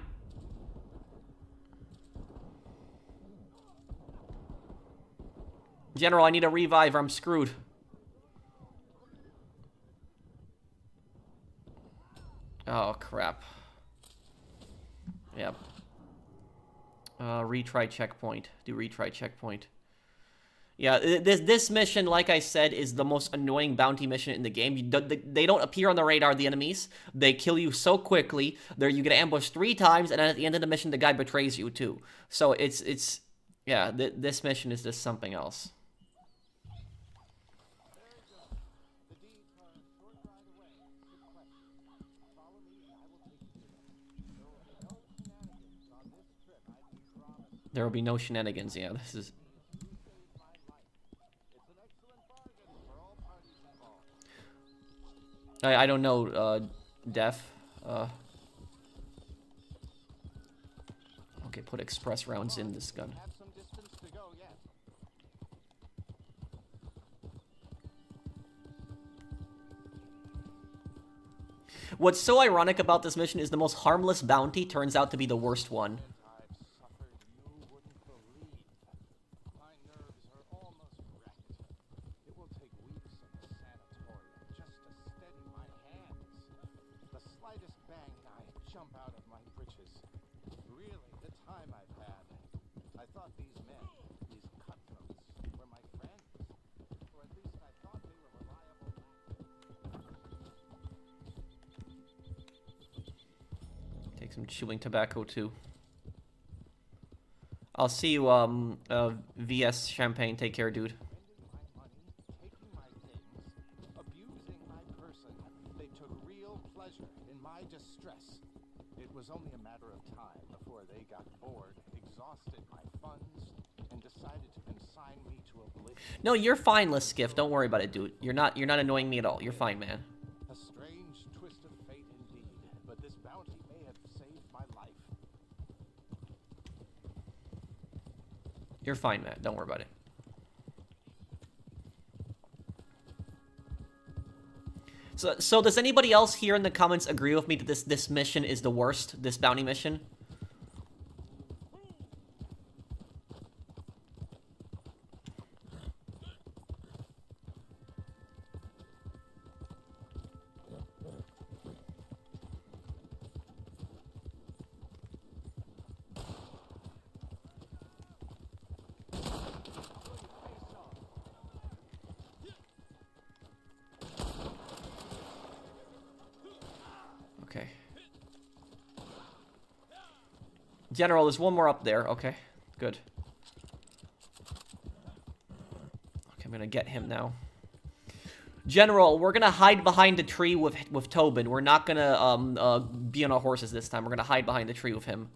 General, I need a revive or I'm screwed. Oh, crap. Yep. Retry checkpoint. Do retry checkpoint. Yeah, this mission, like I said, is the most annoying bounty mission in the game. They don't appear on the radar, the enemies. They kill you so quickly. You get ambushed 3 times, and then at the end of the mission, the guy betrays you, too. So it's yeah, this mission is just something else. There will be no shenanigans. Yeah, this is... I don't know, Def. Okay, put express rounds in this gun. What's so ironic about this mission is the most harmless bounty turns out to be the worst one. Slightest bang, I jump out of my britches. Really, I'm chewing tobacco too. I'll see you, VS Champagne. Take care, dude. Spending my money, taking my things, abusing my person. They took real pleasure in my distress. It was only a matter of time before they got bored, exhausted my funds, and decided to consign me to oblivion. No, you're fine, Liskiff. Don't worry about it, dude. You're not annoying me at all. You're fine, man. A strange twist of fate indeed, but this bounty may have saved my life. You're fine, man. Don't worry about it. So does anybody else here in the comments agree with me that this mission is the worst? This bounty mission? Okay. General, there's one more up there. Okay, good. Okay, I'm gonna get him now. General, we're gonna hide behind the tree with Tobin. We're not gonna be on our horses this time. We're gonna hide behind the tree with him.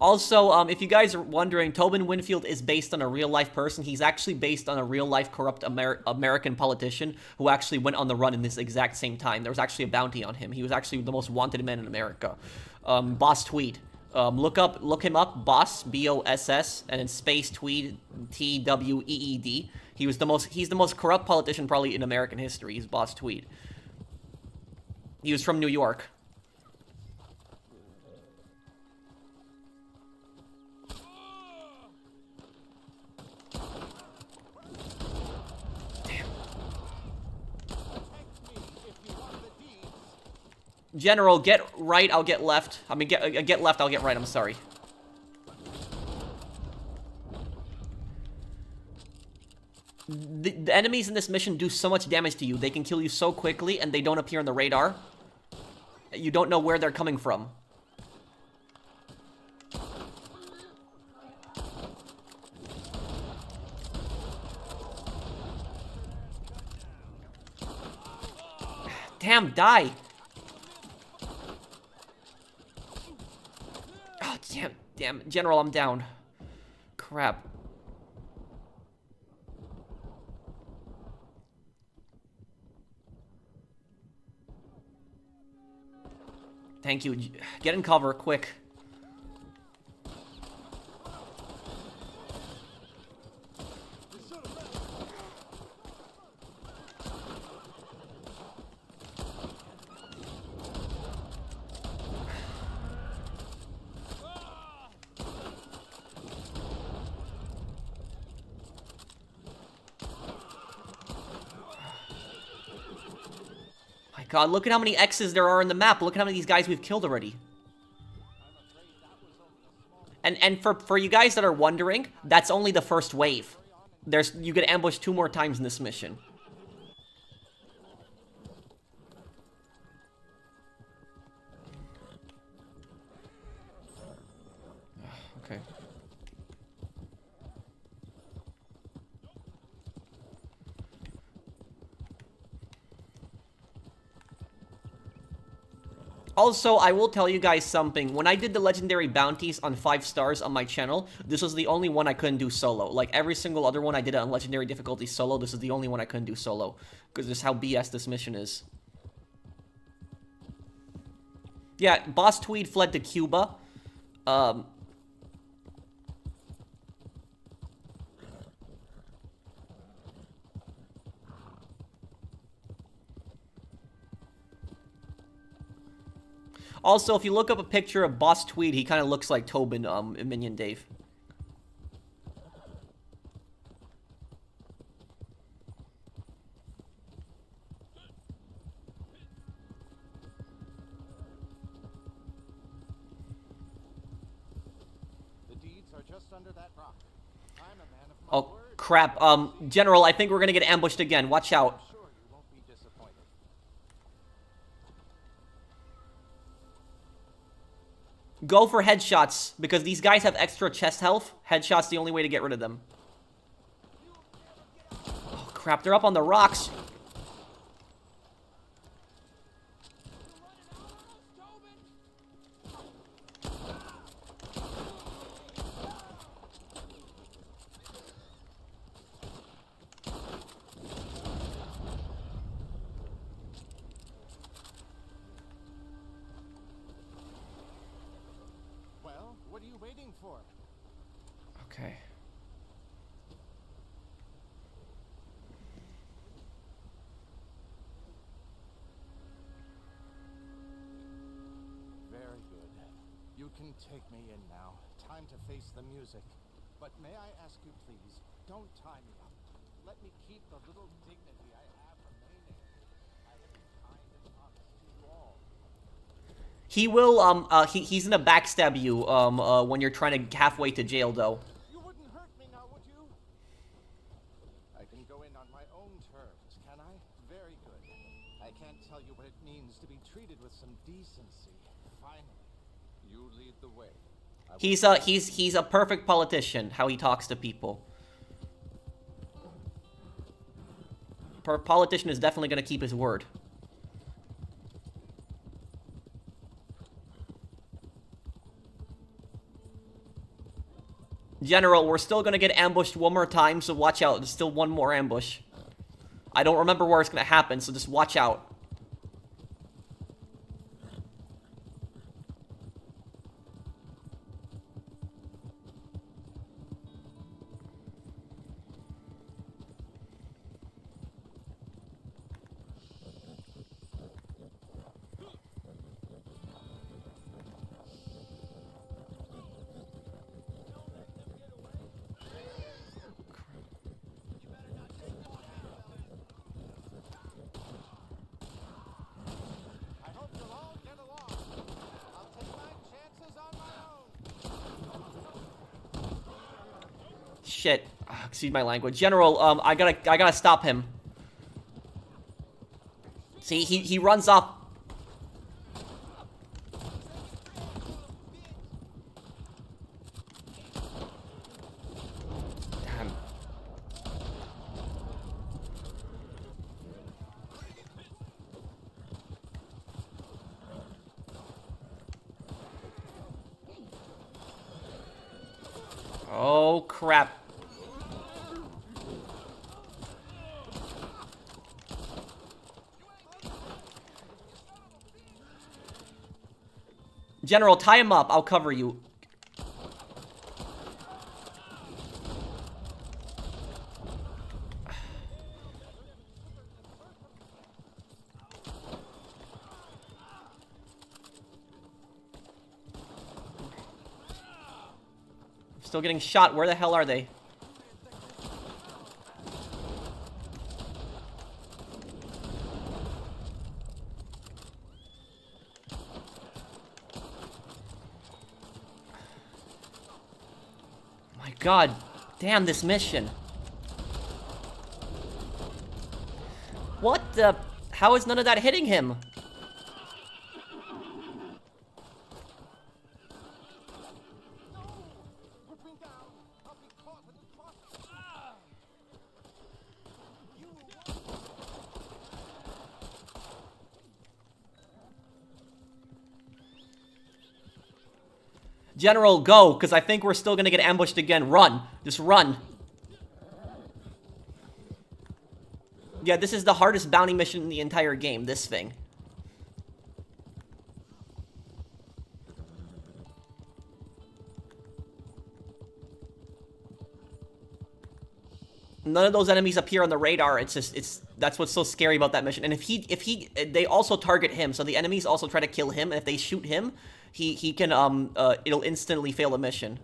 Also, if you guys are wondering, Tobin Winfield is based on a real-life person. He's actually based on a real-life corrupt American politician who actually went on the run in this exact same time. There was actually a bounty on him. He was actually the most wanted man in America. Boss Tweed. Look him up, Boss, B-O-S-S, and then space Tweed, T-W-E-E-D. He's the most corrupt politician probably in American history. He's Boss Tweed. He was from New York. General, get right, I'll get left. I mean, get left, I'll get right, I'm sorry. The enemies in this mission do so much damage to you. They can kill you so quickly, and they don't appear on the radar. You don't know where they're coming from. Damn, die! Damn, General, I'm down. Crap. Thank you. Get in cover, quick. God, look at how many X's there are in the map. Look at how many of these guys we've killed already. And for you guys that are wondering, that's only the first wave. You get ambushed 2 more times in this mission. Okay. Also, I will tell you guys something. When I did the legendary bounties on 5 stars on my channel, this was the only one I couldn't do solo. Like, every single other one I did it on legendary difficulty solo. This is the only one I couldn't do solo. Because this is how BS this mission is. Yeah, Boss Tweed fled to Cuba. Also, if you look up a picture of Boss Tweed, he kind of looks like Tobin, Minion Dave. The deeds are just under that rock. I'm a man of Oh, crap. General, I think we're gonna get ambushed again. Watch out. Sure, you won't be disappointed. Go for headshots, because these guys have extra chest health. Headshots the only way to get rid of them. Oh, crap. They're up on the rocks. Well, what are you waiting for? Okay. Very good. You can take me in now. Time to face the music. But may I ask you please, don't tie me up. Let me keep the little dignity I have remaining. I will be kind and honest to you all. He will, he's gonna backstab you, when you're trying to halfway to jail, though. You wouldn't hurt me now, would you? I can go in on my own terms, can I? Very good. I can't tell you what it means to be treated with some decency. Finally, you lead the way. He's a perfect politician, how he talks to people. Politician is definitely gonna keep his word. General, we're still gonna get ambushed one more time, so watch out. There's still one more ambush. I don't remember where it's gonna happen, so just watch out. I hope you'll all get along. I'll take my chances on my own. Shit. Excuse my language. General, I gotta stop him. See, he runs off. Damn. Oh, crap. General, tie him up. I'll cover you. Still getting shot. Where the hell are they? My God, damn this mission. What the? How is none of that hitting him? Put me down. I'll be caught in the cross. General, go, because I think we're still gonna get ambushed again. Run. Just run. Yeah, this is the hardest bounty mission in the entire game, this thing. None of those enemies appear on the radar. It's just, that's what's so scary about that mission. And they also target him, so the enemies also try to kill him, and if they shoot him, he can, it'll instantly fail the mission.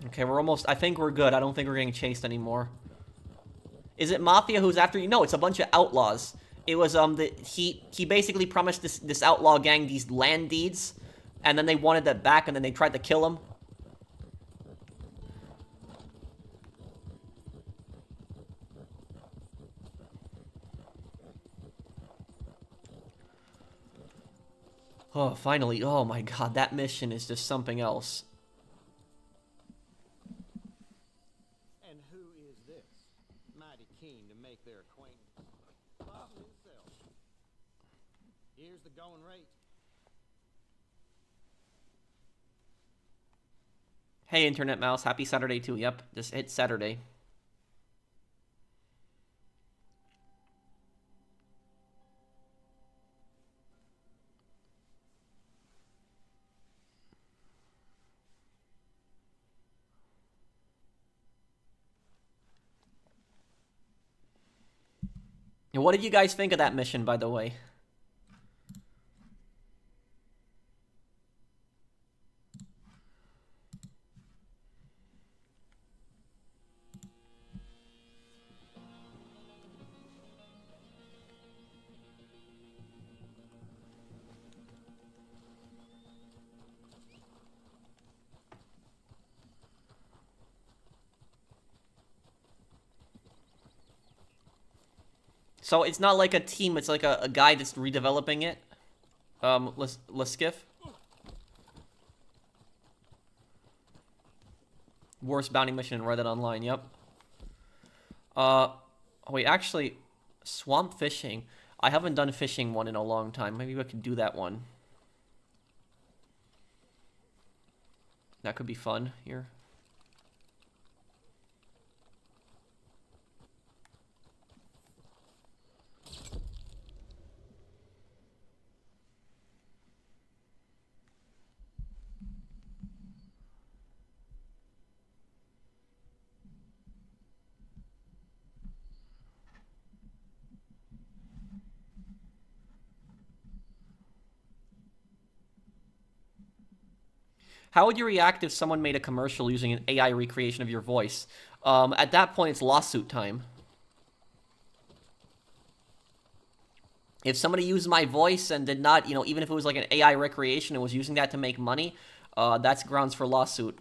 Okay, we're almost... I think we're good. I don't think we're getting chased anymore. Is it Mafia who's after you? No, it's a bunch of outlaws. It was, he basically promised this outlaw gang these land deeds, and then they wanted that back, and then they tried to kill him. Oh, finally. Oh my god, that mission is just something else. And who is this? Mighty keen to make their acquaintance. Bob himself. Here's the going rate. Hey, Internet Mouse. Happy Saturday, too. Yep, just hit Saturday. And what did you guys think of that mission, by the way? So it's not like a team, it's like a guy that's redeveloping it. Leskiff. Worst bounty mission in Reddit Online, yep. Wait, actually, swamp fishing. I haven't done fishing one in a long time. Maybe we could do that one. That could be fun here. How would you react if someone made a commercial using an AI recreation of your voice? At that point, it's lawsuit time. If somebody used my voice and did not, even if it was like an AI recreation and was using that to make money, that's grounds for lawsuit.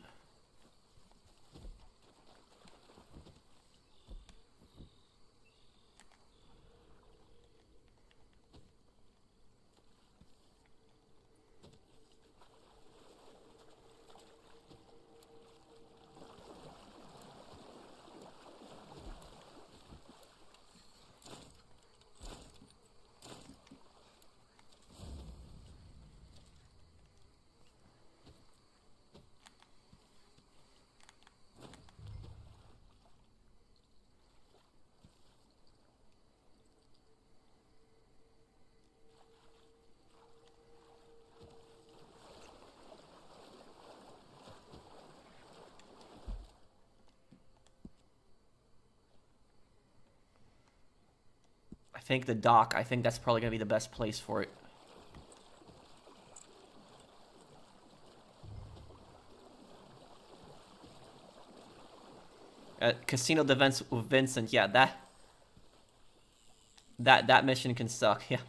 I think the dock, I think that's probably going to be the best place for it. Casino de Vincent, yeah, that mission can suck, yeah.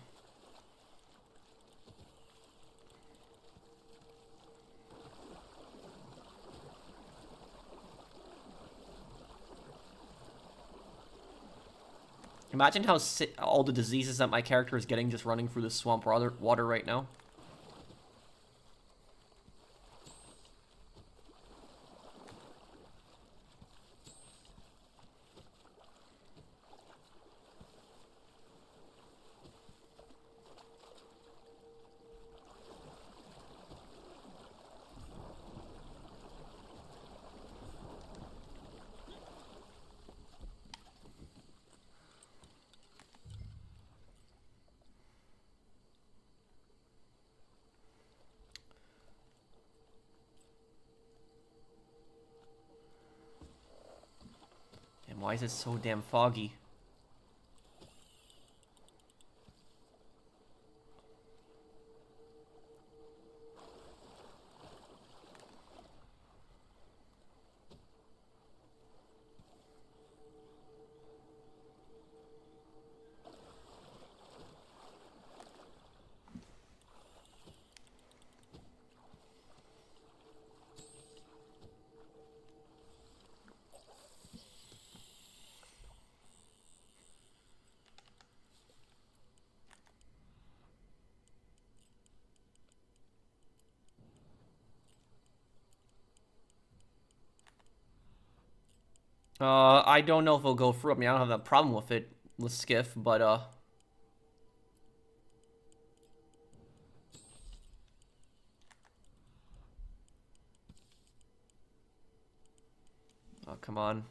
Imagine how all the diseases that my character is getting just running through the swamp water right now. Why is it so damn foggy? I don't know if it'll go through. I mean, I don't have a problem with it, with Skiff, but, oh, come on.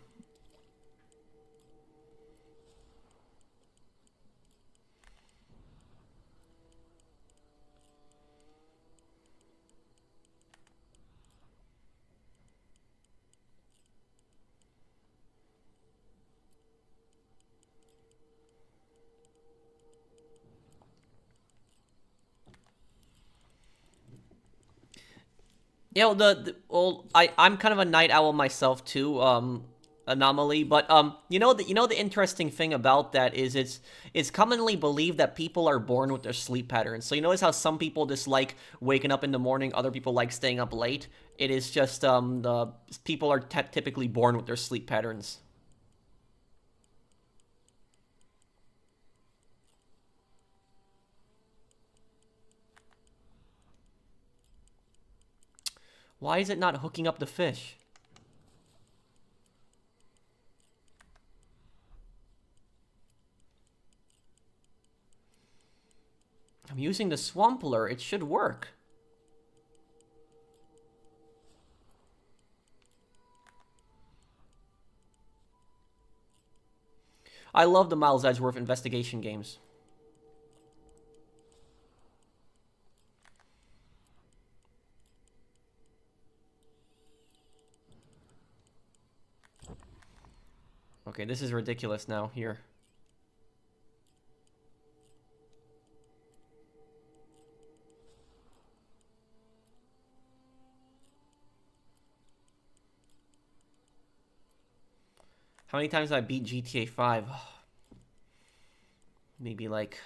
Yeah, well, I'm kind of a night owl myself too, anomaly. But the interesting thing about that is it's commonly believed that people are born with their sleep patterns. So you notice how some people just like waking up in the morning, other people like staying up late. It is just the people are typically born with their sleep patterns. Why is it not hooking up the fish? I'm using the Swampler. It should work. I love the Miles Edgeworth investigation games. Okay, this is ridiculous now, here. How many times have I beat GTA 5? Maybe like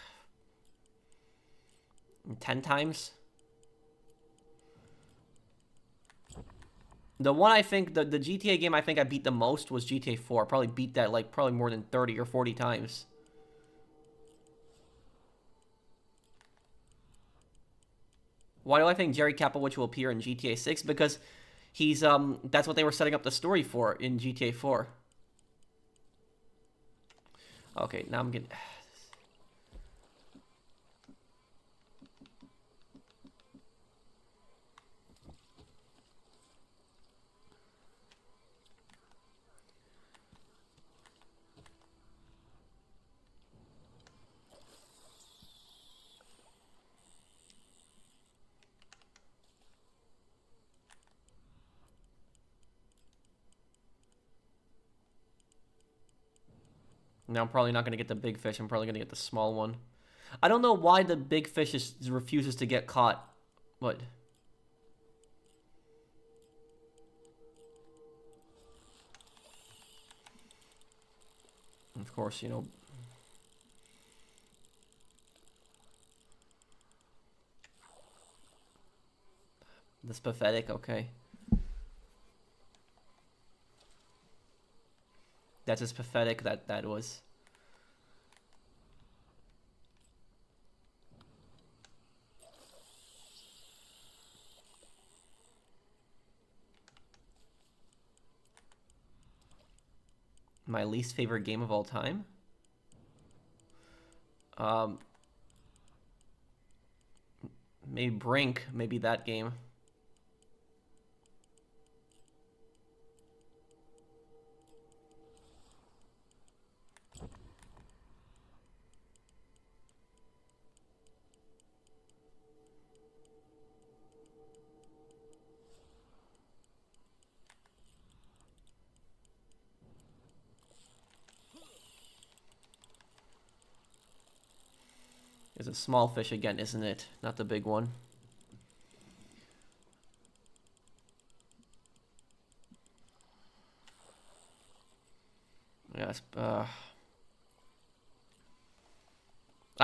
10 times? The one I think, the GTA game I think I beat the most was GTA 4. Probably beat that like probably more than 30 or 40 times. Why do I think Jerry Kapowicz will appear in GTA 6? Because he's, that's what they were setting up the story for in GTA 4. Okay, now I'm getting... Now I'm probably not going to get the big fish. I'm probably going to get the small one. I don't know why the big fish refuses to get caught. What? Of course, you know. That's pathetic, okay. That's as pathetic that was. My least favorite game of all time? Maybe Brink, maybe that game. It's a small fish again, isn't it? Not the big one. Yes, I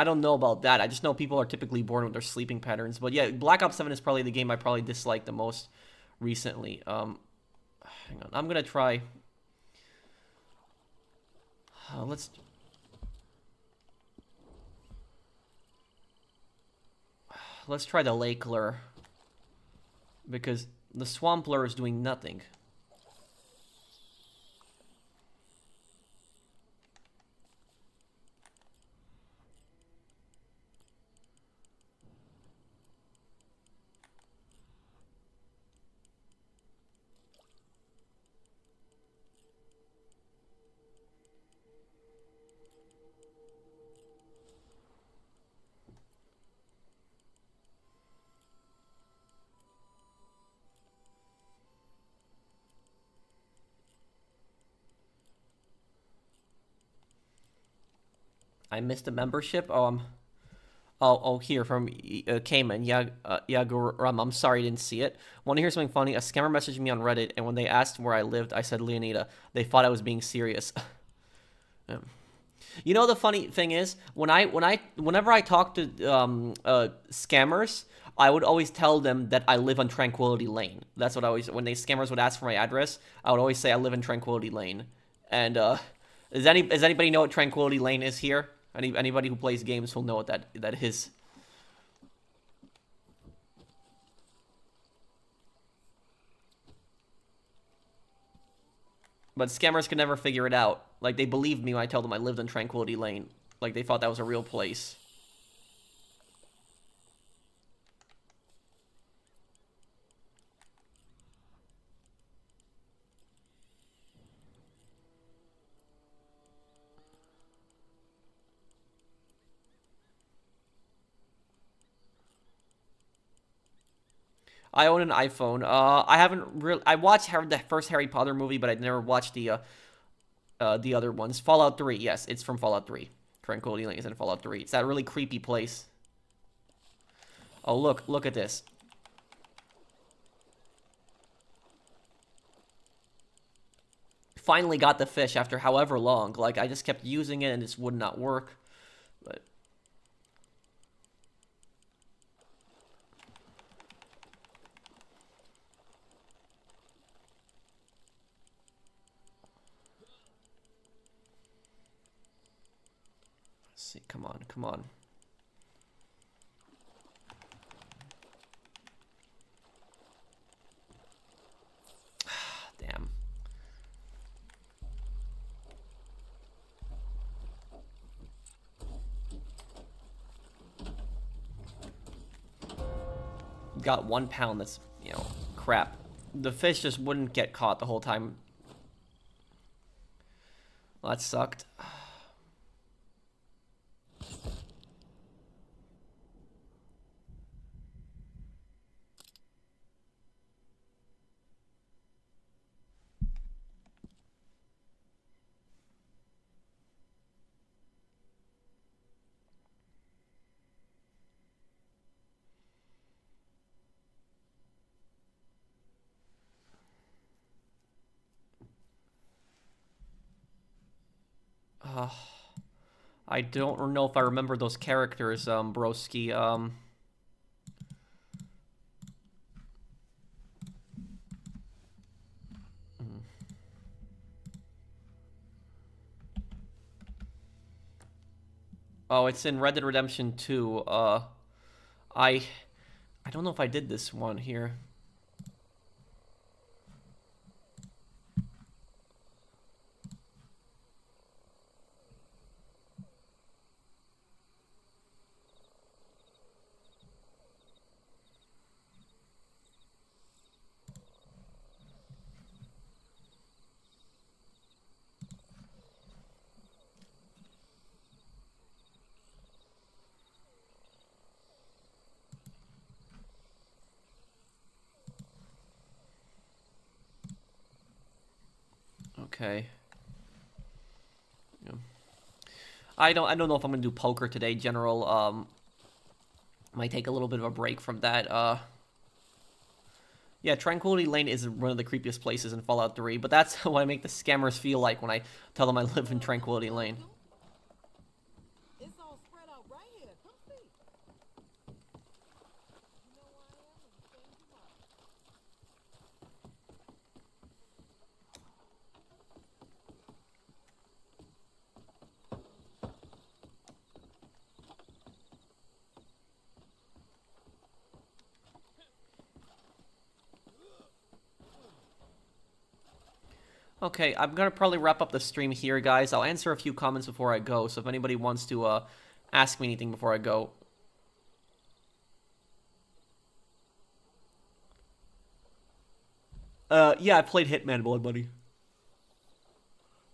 don't know about that. I just know people are typically born with their sleeping patterns. But yeah, Black Ops 7 is probably the game I probably disliked the most recently. Hang on. I'm going to try... Let's try the Lake Lure. Because the Swamp Lure is doing nothing. I missed a membership. Here from Cayman. Yaguram. I'm sorry I didn't see it. Want to hear something funny? A scammer messaged me on Reddit, and when they asked where I lived, I said Leonida. They thought I was being serious. You know, the funny thing is, whenever I talk to scammers, I would always tell them that I live on Tranquility Lane. That's what I always, when scammers would ask for my address, I would always say I live in Tranquility Lane. And does anybody know what Tranquility Lane is here? Anybody who plays games will know what that is. But scammers can never figure it out. Like, they believed me when I told them I lived in Tranquility Lane. Like, they thought that was a real place. I own an iPhone. I haven't really. I watched the first Harry Potter movie, but I never watched the other ones. Fallout 3. Yes, it's from Fallout 3. Tranquility Lane is in Fallout 3. It's that really creepy place. Oh, look at this. Finally got the fish after however long. Like, I just kept using it and this would not work. But see, come on, come on. Damn. Got 1 pound, that's, you know, crap. The fish just wouldn't get caught the whole time. Well, that sucked. I don't know if I remember those characters, broski. Oh, it's in Red Dead Redemption 2. I don't know if I did this one here. Okay. Yeah. I don't know if I'm gonna do poker today, General. Might take a little bit of a break from that. Yeah, Tranquility Lane is one of the creepiest places in Fallout 3, but that's what I make the scammers feel like when I tell them I live in Tranquility Lane. It's all spread out right here. Come see. You know where I am and you change your mind. Okay, I'm gonna probably wrap up the stream here, guys. I'll answer a few comments before I go, so if anybody wants to ask me anything before I go. Yeah, I played Hitman, Blood Buddy.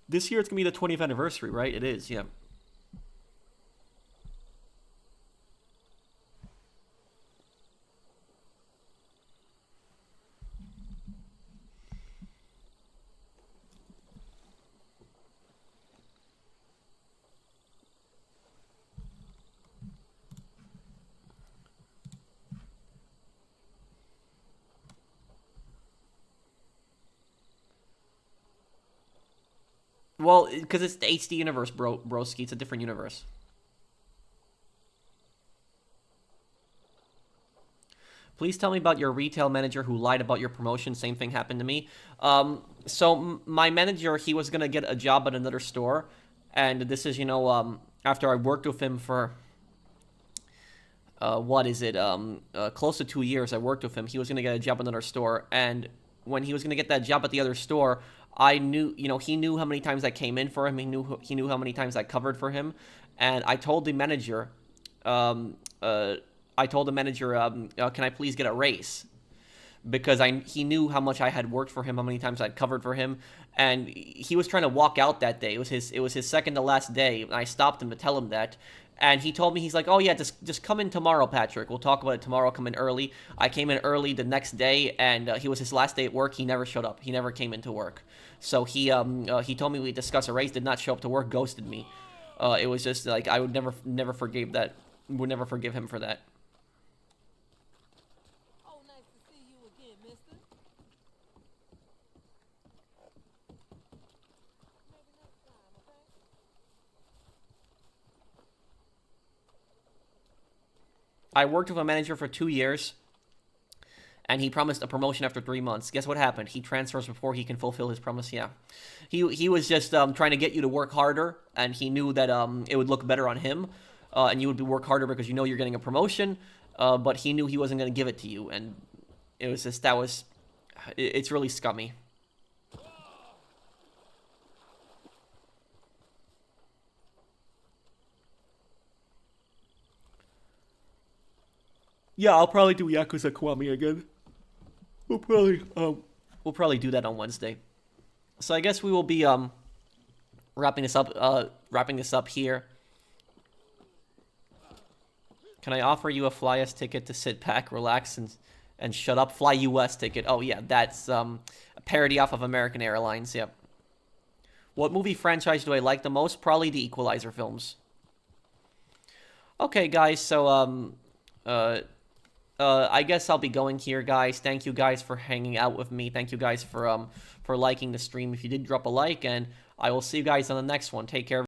This year it's gonna be the 20th anniversary, right? It is, yeah. Well, because it's the HD universe, broski. It's a different universe. Please tell me about your retail manager who lied about your promotion. Same thing happened to me. So my manager, he was going to get a job at another store. And this is, after I worked with him for, close to 2 years I worked with him. He was going to get a job at another store. And when he was going to get that job at the other store, I knew, he knew how many times I came in for him. He knew how many times I covered for him. And I told the manager, can I please get a raise? Because he knew how much I had worked for him, how many times I'd covered for him, and he was trying to walk out that day. It was his second to last day, and I stopped him to tell him that. And he told me, he's like, oh yeah, just come in tomorrow, Patrick. We'll talk about it tomorrow. Come in early. I came in early the next day, and he was his last day at work. He never showed up. He never came into work. So he told me we'd discuss a raise, did not show up to work, ghosted me. It was just like, I would never forgive that. Would never forgive him for that. I worked with a manager for 2 years, and he promised a promotion after 3 months. Guess what happened? He transfers before he can fulfill his promise. Yeah, he was just trying to get you to work harder, and he knew that it would look better on him, and you would work harder because you know you're getting a promotion. But he knew he wasn't going to give it to you, and it was just it's really scummy. Yeah, I'll probably do Yakuza Kiwami again. We'll probably do that on Wednesday. So I guess we will be wrapping this up here. Can I offer you a Fly Us ticket to sit back, relax, and shut up? Fly US ticket. Oh yeah, that's a parody off of American Airlines. Yep. What movie franchise do I like the most? Probably the Equalizer films. Okay, guys. So I guess I'll be going here, guys. Thank you guys for hanging out with me. Thank you guys for liking the stream. If you did, drop a like, and I will see you guys on the next one. Take care.